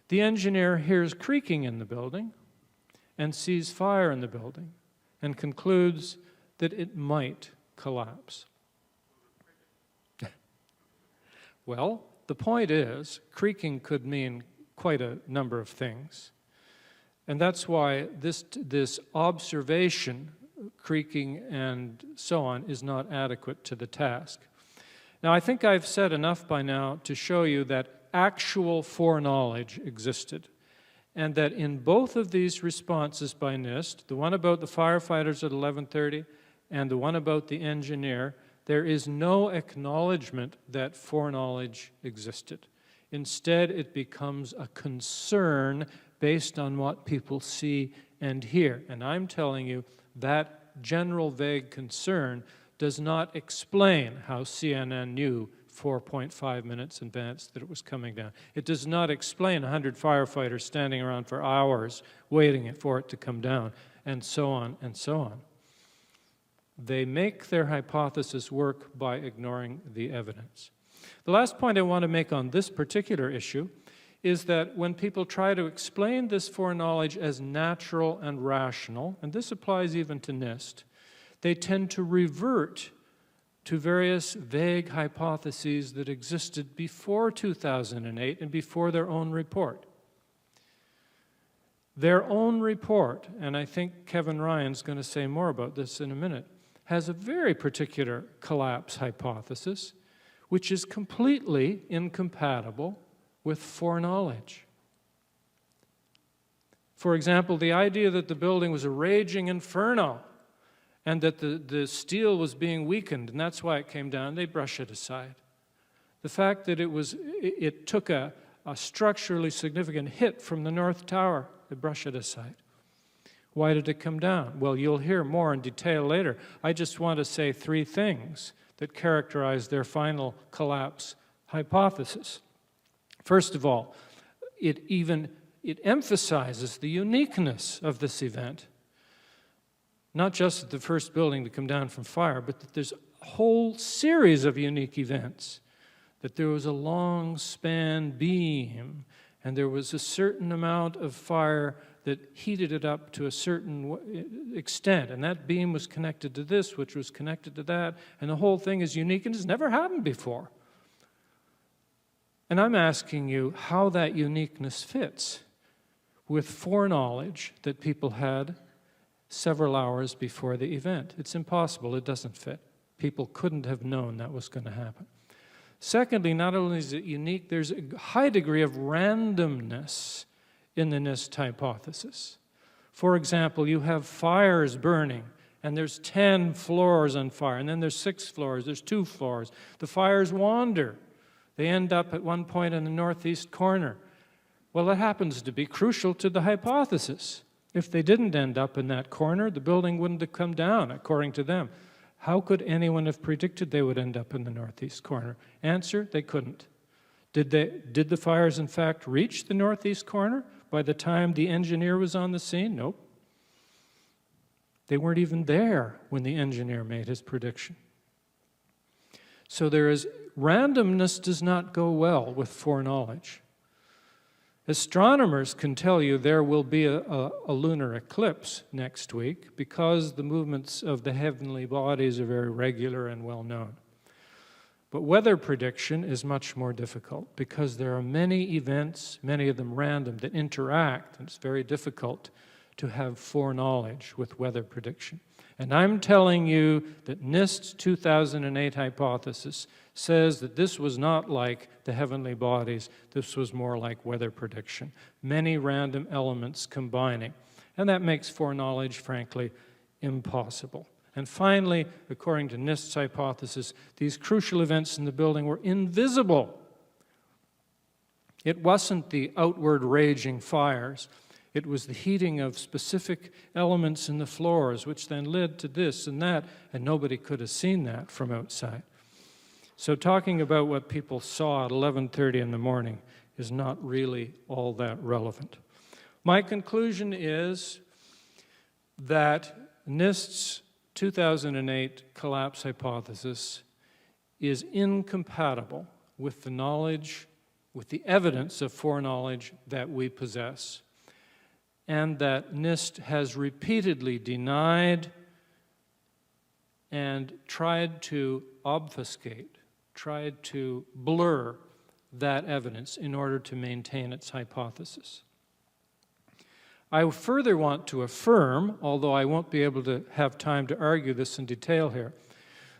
The engineer hears creaking in the building and sees fire in the building and concludes that it might collapse. Well, the point is, creaking could mean quite a number of things. And that's why this observation, creaking and so on, is not adequate to the task. Now, I think I've said enough by now to show you that actual foreknowledge existed, and that in both of these responses by NIST, the one about the firefighters at 11:30 and the one about the engineer, there is no acknowledgement that foreknowledge existed. Instead, it becomes a concern based on what people see and hear. And I'm telling you, that general vague concern does not explain how CNN knew 4.5 minutes in advance that it was coming down. It does not explain 100 firefighters standing around for hours waiting for it to come down, and so on and so on. They make their hypothesis work by ignoring the evidence. The last point I want to make on this particular issue is that when people try to explain this foreknowledge as natural and rational, and this applies even to NIST, they tend to revert to various vague hypotheses that existed before 2008 and before their own report. Their own report, and I think Kevin Ryan's going to say more about this in a minute, has a very particular collapse hypothesis, which is completely incompatible with foreknowledge. For example, the idea that the building was a raging inferno and that the steel was being weakened, and that's why it came down, they brush it aside. The fact that it took a structurally significant hit from the North Tower, they brush it aside. Why did it come down? Well, you'll hear more in detail later. I just want to say three things that characterize their final collapse hypothesis. First of all, it emphasizes the uniqueness of this event. Not just the first building to come down from fire, but that there's a whole series of unique events. That there was a long span beam, and there was a certain amount of fire that heated it up to a certain extent, and that beam was connected to this, which was connected to that, and the whole thing is unique and has never happened before. And I'm asking you how that uniqueness fits with foreknowledge that people had several hours before the event. It's impossible. It doesn't fit. People couldn't have known that was going to happen. Secondly, not only is it unique, there's a high degree of randomness in the NIST hypothesis. For example, you have fires burning, and there's 10 floors on fire, and then there's 6 floors, there's 2 floors. The fires wander. They end up at one point in the northeast corner. Well, that happens to be crucial to the hypothesis. If they didn't end up in that corner, the building wouldn't have come down, according to them. How could anyone have predicted they would end up in the northeast corner? Answer, they couldn't. Did the fires, in fact, reach the northeast corner by the time the engineer was on the scene? Nope. They weren't even there when the engineer made his prediction. So randomness does not go well with foreknowledge. Astronomers can tell you there will be a lunar eclipse next week because the movements of the heavenly bodies are very regular and well known. But weather prediction is much more difficult because there are many events, many of them random, that interact, and it's very difficult to have foreknowledge with weather prediction. And I'm telling you that NIST's 2008 hypothesis says that this was not like the heavenly bodies, this was more like weather prediction. Many random elements combining. And that makes foreknowledge, frankly, impossible. And finally, according to NIST's hypothesis, these crucial events in the building were invisible. It wasn't the outward raging fires. It was the heating of specific elements in the floors, which then led to this and that, and nobody could have seen that from outside. So talking about what people saw at 11:30 in the morning is not really all that relevant. My conclusion is that NIST's 2008 collapse hypothesis is incompatible with the knowledge, with the evidence of foreknowledge that we possess, and that NIST has repeatedly denied and tried to obfuscate, tried to blur that evidence in order to maintain its hypothesis. I further want to affirm, although I won't be able to have time to argue this in detail here,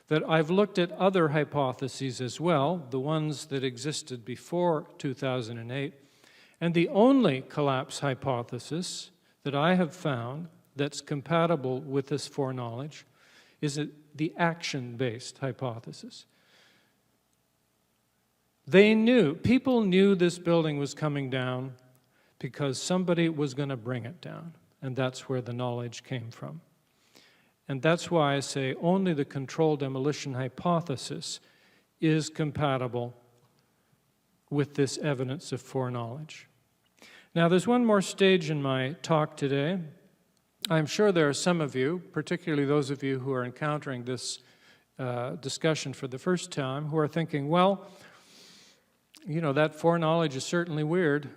that I've looked at other hypotheses as well, the ones that existed before 2008, and the only collapse hypothesis that I have found that's compatible with this foreknowledge is the action-based hypothesis. People knew this building was coming down because somebody was going to bring it down, and that's where the knowledge came from. And that's why I say only the controlled demolition hypothesis is compatible with this evidence of foreknowledge. Now, there's one more stage in my talk today. I'm sure there are some of you, particularly those of you who are encountering this discussion for the first time, who are thinking, well, you know, that foreknowledge is certainly weird,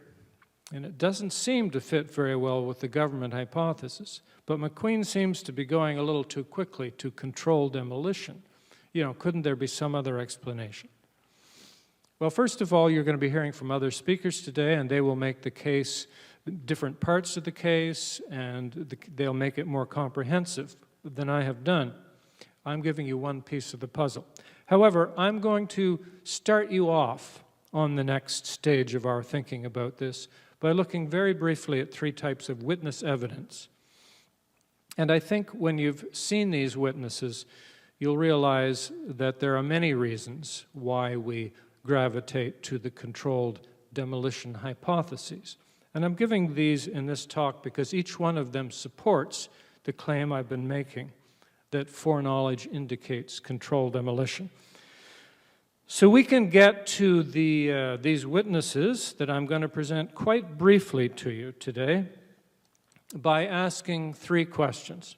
and it doesn't seem to fit very well with the government hypothesis. But McQueen seems to be going a little too quickly to control demolition. You know, couldn't there be some other explanation? Well, first of all, you're going to be hearing from other speakers today, and they will make the case, different parts of the case, and they'll make it more comprehensive than I have done. I'm giving you one piece of the puzzle. However, I'm going to start you off on the next stage of our thinking about this by looking very briefly at three types of witness evidence. And I think when you've seen these witnesses, you'll realize that there are many reasons why we gravitate to the controlled demolition hypotheses. And I'm giving these in this talk because each one of them supports the claim I've been making that foreknowledge indicates controlled demolition. So we can get to these witnesses that I'm going to present quite briefly to you today by asking three questions.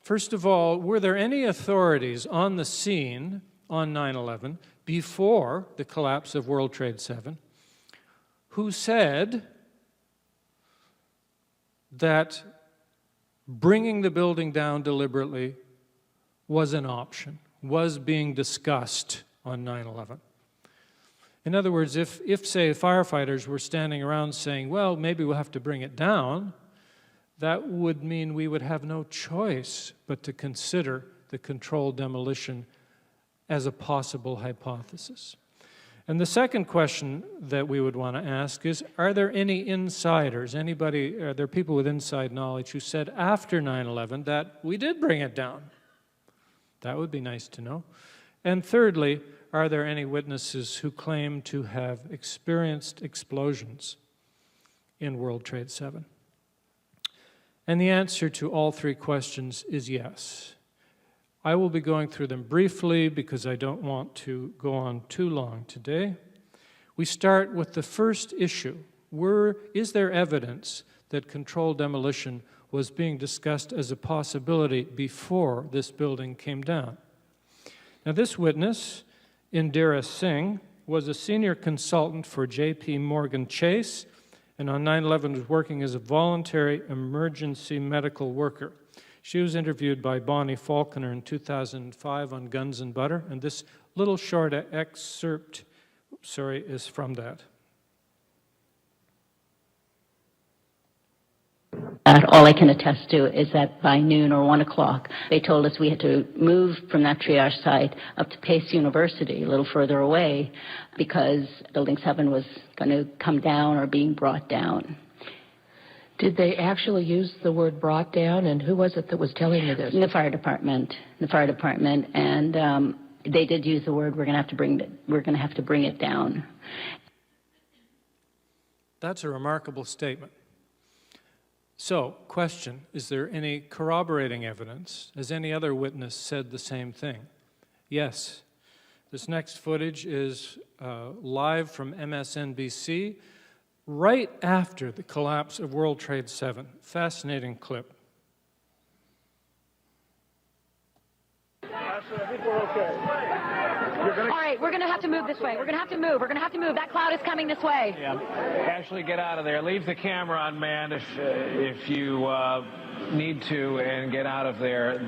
First of all, were there any authorities on the scene on 9/11 before the collapse of World Trade Center who said that bringing the building down deliberately was an option, was being discussed on 9/11? In other words, if say, firefighters were standing around saying, well, maybe we'll have to bring it down, that would mean we would have no choice but to consider the controlled demolition as a possible hypothesis. And the second question that we would want to ask is, are there any insiders, are there people with inside knowledge who said after 9/11 that we did bring it down? That would be nice to know. And thirdly, are there any witnesses who claim to have experienced explosions in World Trade Center? And the answer to all three questions is yes. I will be going through them briefly because I don't want to go on too long today. We start with the first issue. Is there evidence that controlled demolition was being discussed as a possibility before this building came down? Now, this witness, Indira Singh, was a senior consultant for J.P. Morgan Chase, and on 9/11 was working as a voluntary emergency medical worker. She was interviewed by Bonnie Faulkner in 2005 on Guns and Butter, and this little short excerpt, is from that. All I can attest to is that by noon or 1 o'clock, they told us we had to move from that triage site up to Pace University, a little further away, because Building 7 was going to come down or being brought down. Did they actually use the word brought down, and who was it that was telling you this? The fire department, and they did use the word, we're going to have to bring it down. That's a remarkable statement. So, question, is there any corroborating evidence? Has any other witness said the same thing? Yes. This next footage is live from MSNBC right after the collapse of World Trade 7. Fascinating clip. All right, we're going to have to move this way. We're going to have to move. We're going to have to move. That cloud is coming this way. Yeah. Ashley, get out of there. Leave the camera unmanned if you need to, and get out of there.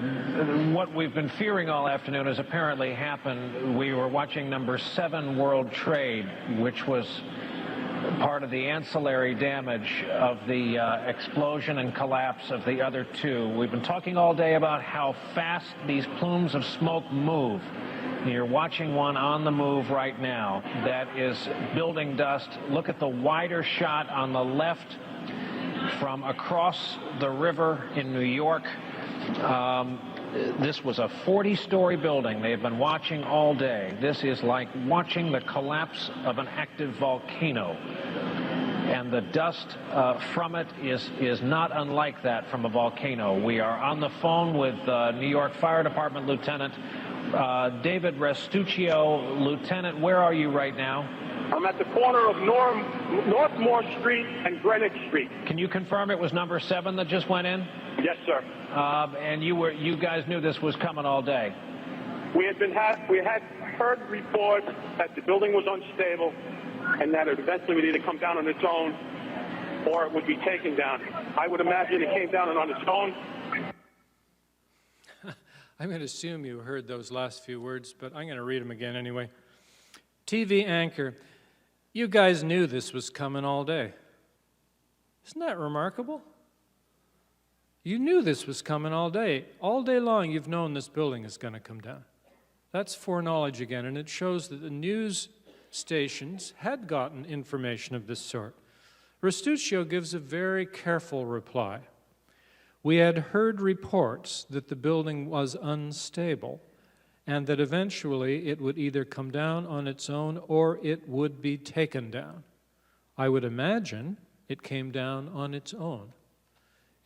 What we've been fearing all afternoon has apparently happened. We were watching number 7 World Trade, which was part of the ancillary damage of the explosion and collapse of the other 2. We've been talking all day about how fast these plumes of smoke move. You're watching one on the move right now that is building dust. Look at the wider shot on the left from across the river in New York. This was a 40-story building they've been watching all day. This is like watching the collapse of an active volcano. And the dust from it is not unlike that from a volcano. We are on the phone with New York Fire Department Lieutenant David Restuccio. Lieutenant, where are you right now? I'm at the corner of Northmore Street and Greenwich Street. Can you confirm it was number 7 that just went in? Yes, sir. And you guys knew this was coming all day? We had heard reports that the building was unstable and that it eventually would either come down on its own or it would be taken down. I would imagine it came down on its own. I'm going to assume you heard those last few words, but I'm going to read them again anyway. TV anchor, you guys knew this was coming all day. Isn't that remarkable? You knew this was coming all day. All day long you've known this building is going to come down. That's foreknowledge again, and it shows that the news stations had gotten information of this sort. Restuccio gives a very careful reply. We had heard reports that the building was unstable and that eventually it would either come down on its own or it would be taken down. I would imagine it came down on its own.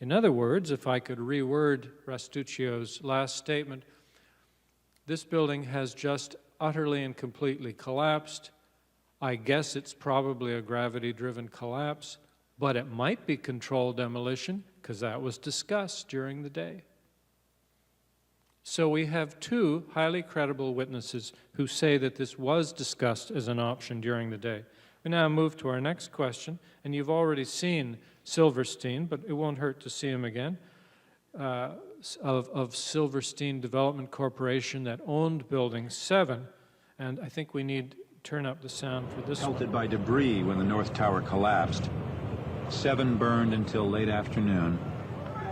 In other words, if I could reword Restuccio's last statement, this building has just utterly and completely collapsed. I guess it's probably a gravity-driven collapse, but it might be controlled demolition because that was discussed during the day. So we have 2 highly credible witnesses who say that this was discussed as an option during the day. We now move to our next question, and you've already seen Silverstein, but it won't hurt to see him again, of Silverstein Development Corporation that owned Building 7, and I think we need to turn up the sound for this one. Pelted by debris when the North Tower collapsed. 7 burned until late afternoon,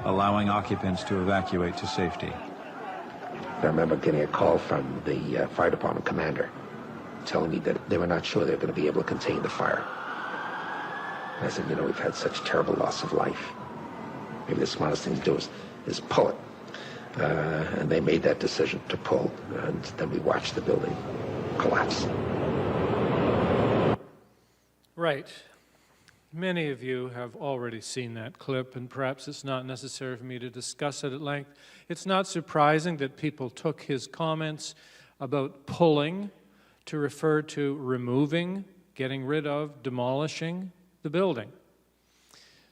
allowing occupants to evacuate to safety. I remember getting a call from the fire department commander telling me that they were not sure they were going to be able to contain the fire. And I said, we've had such terrible loss of life. Maybe the smartest thing to do is pull it. And they made that decision to pull, and then we watched the building collapse. Right. Many of you have already seen that clip, and perhaps it's not necessary for me to discuss it at length. It's not surprising that people took his comments about pulling to refer to removing, getting rid of, demolishing the building.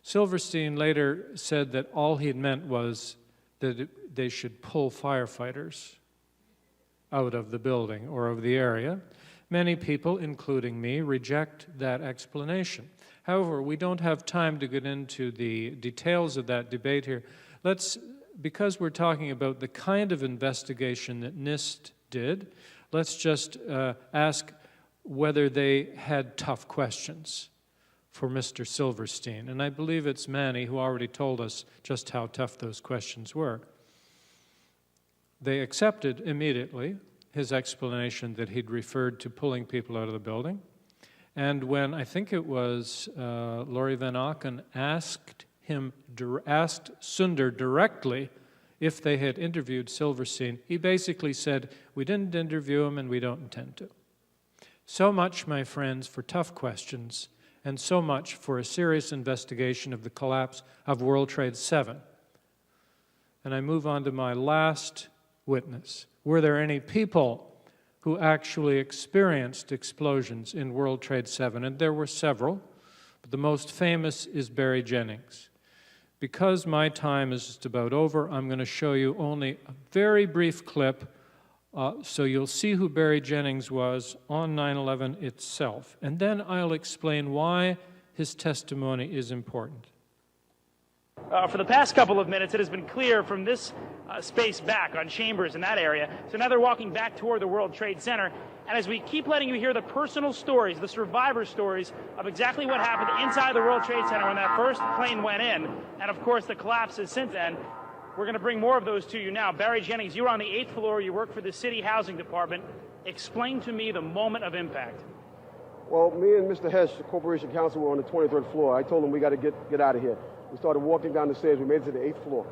Silverstein later said that all he had meant was that they should pull firefighters out of the building or of the area. Many people, including me, reject that explanation. However, we don't have time to get into the details of that debate here. Because we're talking about the kind of investigation that NIST did, let's just ask whether they had tough questions for Mr. Silverstein. And I believe it's Manny who already told us just how tough those questions were. They accepted immediately his explanation that he'd referred to pulling people out of the building. And when I think it was Laurie Van Auken asked asked Sundar directly if they had interviewed Silverstein, he basically said, "We didn't interview him and we don't intend to." So much, my friends, for tough questions, and so much for a serious investigation of the collapse of World Trade 7. And I move on to my last witness. Were there any people who actually experienced explosions in World Trade 7? And there were several, but the most famous is Barry Jennings. Because my time is just about over, I'm going to show you only a very brief clip so you'll see who Barry Jennings was on 9/11 itself. And then I'll explain why his testimony is important. For the past couple of minutes, it has been clear from this space back on Chambers in that area. So now they're walking back toward the World Trade Center. And as we keep letting you hear the personal stories, the survivor stories of exactly what happened inside the World Trade Center when that first plane went in, and of course the collapses since then, we're going to bring more of those to you now. Barry Jennings, you were on the 8th floor. You work for the City Housing Department. Explain to me the moment of impact. Well, me and Mr. Hesh, the Corporation Counsel, were on the 23rd floor. I told him we got to get out of here. We started walking down the stairs. We made it to the 8th floor.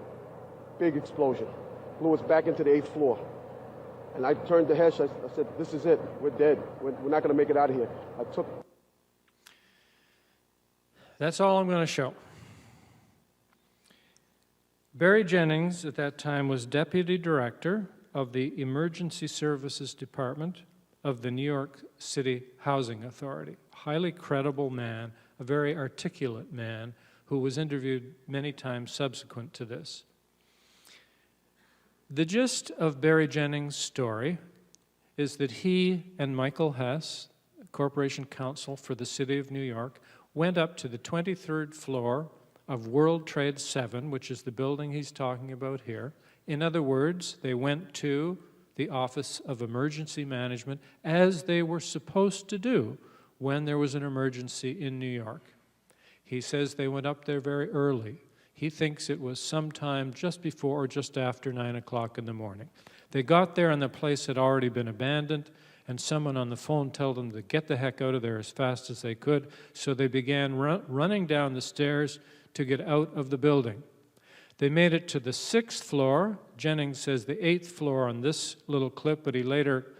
Big explosion. Blew us back into the 8th floor. And I turned to Hesh. I said, "This is it. We're dead. We're not going to make it out of here." That's all I'm going to show. Barry Jennings, at that time, was Deputy Director of the Emergency Services Department of the New York City Housing Authority. Highly credible man, a very articulate man, who was interviewed many times subsequent to this. The gist of Barry Jennings' story is that he and Michael Hess, Corporation Counsel for the City of New York, went up to the 23rd floor of World Trade 7, which is the building he's talking about here. In other words, they went to the Office of Emergency Management, as they were supposed to do when there was an emergency in New York. He says they went up there very early. He thinks it was sometime just before or just after 9 o'clock in the morning. They got there and the place had already been abandoned, and someone on the phone told them to get the heck out of there as fast as they could, so they began running down the stairs to get out of the building. They made it to the 6th floor. Jennings says the 8th floor on this little clip, but he later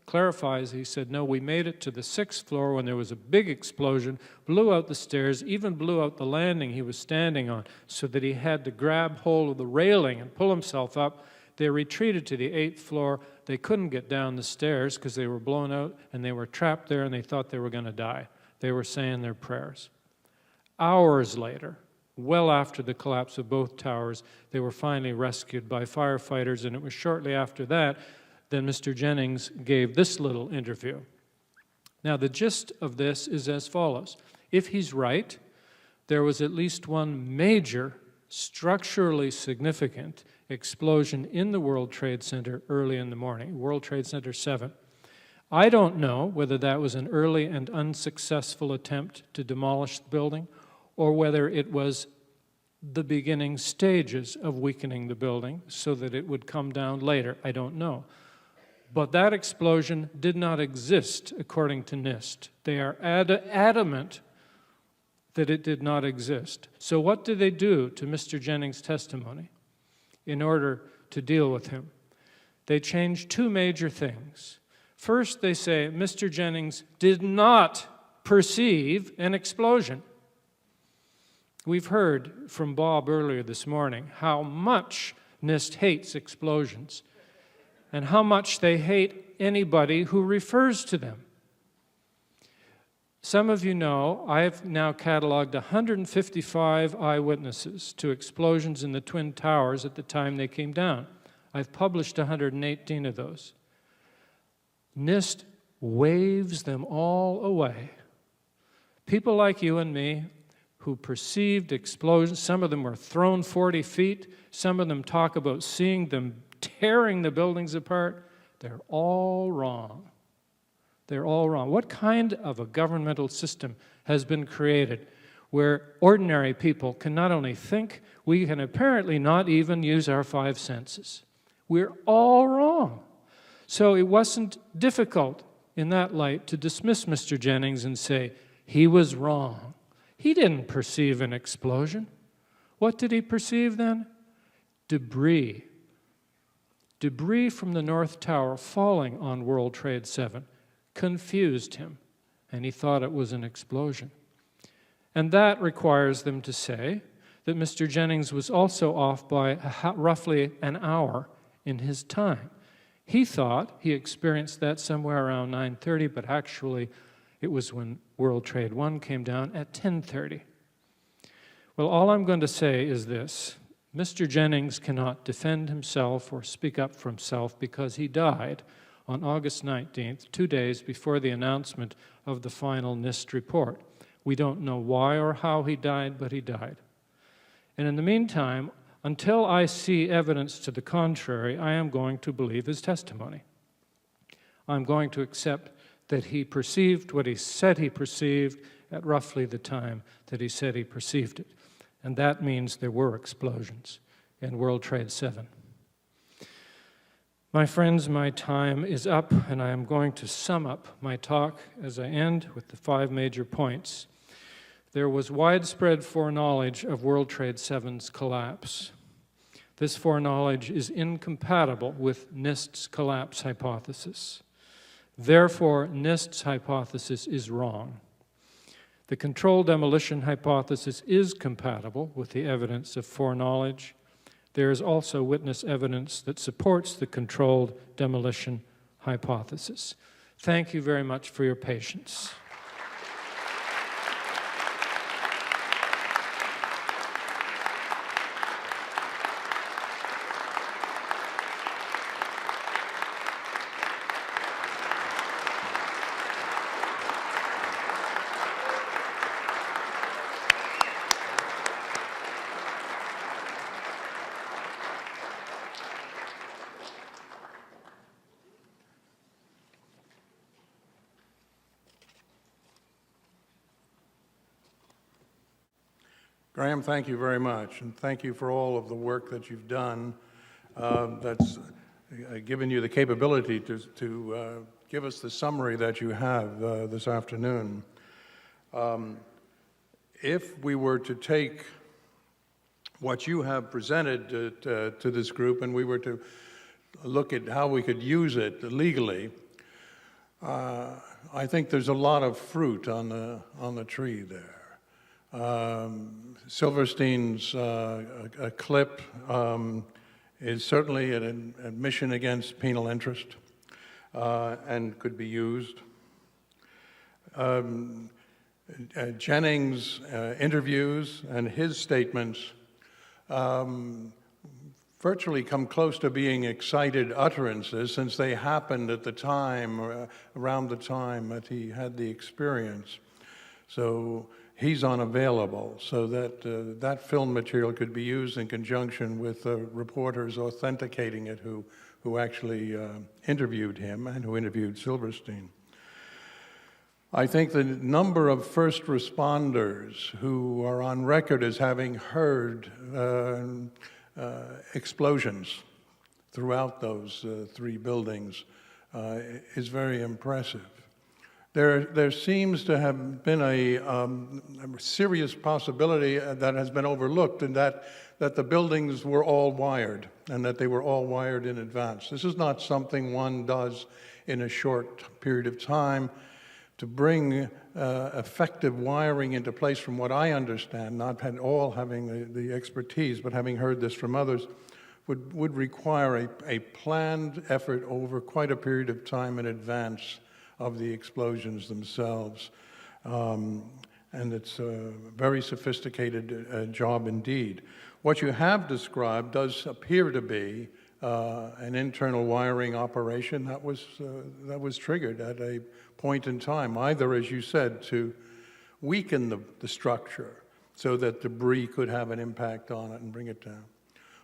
clarifies, he said, no, we made it to the 6th floor when there was a big explosion, blew out the stairs, even blew out the landing he was standing on, so that he had to grab hold of the railing and pull himself up. They retreated to the 8th floor. They couldn't get down the stairs because they were blown out, and they were trapped there, and they thought they were going to die. They were saying their prayers. Hours later, well after the collapse of both towers, they were finally rescued by firefighters, and it was shortly after that then Mr. Jennings gave this little interview. Now, the gist of this is as follows. If he's right, there was at least one major, structurally significant explosion in the World Trade Center early in the morning, World Trade Center 7. I don't know whether that was an early and unsuccessful attempt to demolish the building, or whether it was the beginning stages of weakening the building so that it would come down later. I don't know. But that explosion did not exist, according to NIST. They are adamant that it did not exist. So what did they do to Mr. Jennings' testimony in order to deal with him? They changed two major things. First, they say Mr. Jennings did not perceive an explosion. We've heard from Bob earlier this morning how much NIST hates explosions, and how much they hate anybody who refers to them. Some of you know I've now cataloged 155 eyewitnesses to explosions in the Twin Towers at the time they came down. I've published 118 of those. NIST waves them all away. People like you and me who perceived explosions, some of them were thrown 40 feet, some of them talk about seeing them tearing the buildings apart. They're all wrong. They're all wrong. What kind of a governmental system has been created where ordinary people can not only think, we can apparently not even use our 5 senses? We're all wrong. So it wasn't difficult in that light to dismiss Mr. Jennings and say, he was wrong. He didn't perceive an explosion. What did he perceive then? Debris. Debris from the North Tower falling on World Trade 7 confused him, and he thought it was an explosion. And that requires them to say that Mr. Jennings was also off by roughly an hour in his time. He thought he experienced that somewhere around 9:30, but actually it was when World Trade 1 came down at 10:30. Well, all I'm going to say is this. Mr. Jennings cannot defend himself or speak up for himself because he died on August 19th, 2 days before the announcement of the final NIST report. We don't know why or how he died, but he died. And in the meantime, until I see evidence to the contrary, I am going to believe his testimony. I'm going to accept that he perceived what he said he perceived at roughly the time that he said he perceived it. And that means there were explosions in World Trade 7. My friends, my time is up, and I am going to sum up my talk as I end with the 5 major points. There was widespread foreknowledge of World Trade 7's collapse. This foreknowledge is incompatible with NIST's collapse hypothesis. Therefore, NIST's hypothesis is wrong. The controlled demolition hypothesis is compatible with the evidence of foreknowledge. There is also witness evidence that supports the controlled demolition hypothesis. Thank you very much for your patience. Graham, thank you very much, and thank you for all of the work that you've done that's given you the capability to give us the summary that you have this afternoon. If we were to take what you have presented to this group and we were to look at how we could use it legally, I think there's a lot of fruit on the tree there. Silverstein's clip is certainly an admission against penal interest and could be used. Jennings' interviews and his statements virtually come close to being excited utterances since they happened at the time, around the time that he had the experience. So he's unavailable, so that that film material could be used in conjunction with reporters authenticating it who actually interviewed him and who interviewed Silverstein. I think the number of first responders who are on record as having heard explosions throughout those 3 buildings is very impressive. There seems to have been a serious possibility that has been overlooked, and that the buildings were all wired, and that they were all wired in advance. This is not something one does in a short period of time. To bring effective wiring into place, from what I understand, not at all having the expertise, but having heard this from others, would require a planned effort over quite a period of time in advance of the explosions themselves. And it's a very sophisticated job indeed. What you have described does appear to be an internal wiring operation that was triggered at a point in time, either, as you said, to weaken the structure so that debris could have an impact on it and bring it down,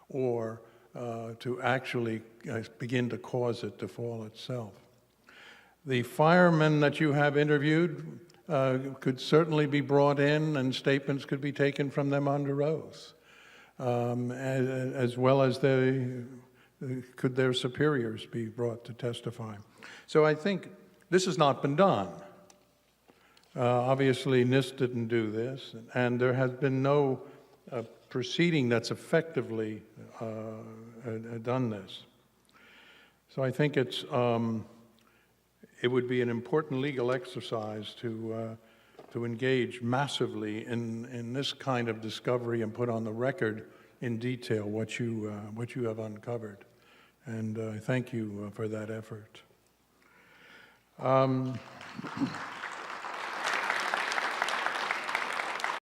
or to actually begin to cause it to fall itself. The firemen that you have interviewed could certainly be brought in, and statements could be taken from them under oath, as well as could their superiors be brought to testify. So I think this has not been done. Obviously, NIST didn't do this, and there has been no proceeding that's effectively done this. So I think it would be an important legal exercise to engage massively in this kind of discovery and put on the record in detail what you have uncovered. And I thank you for that effort.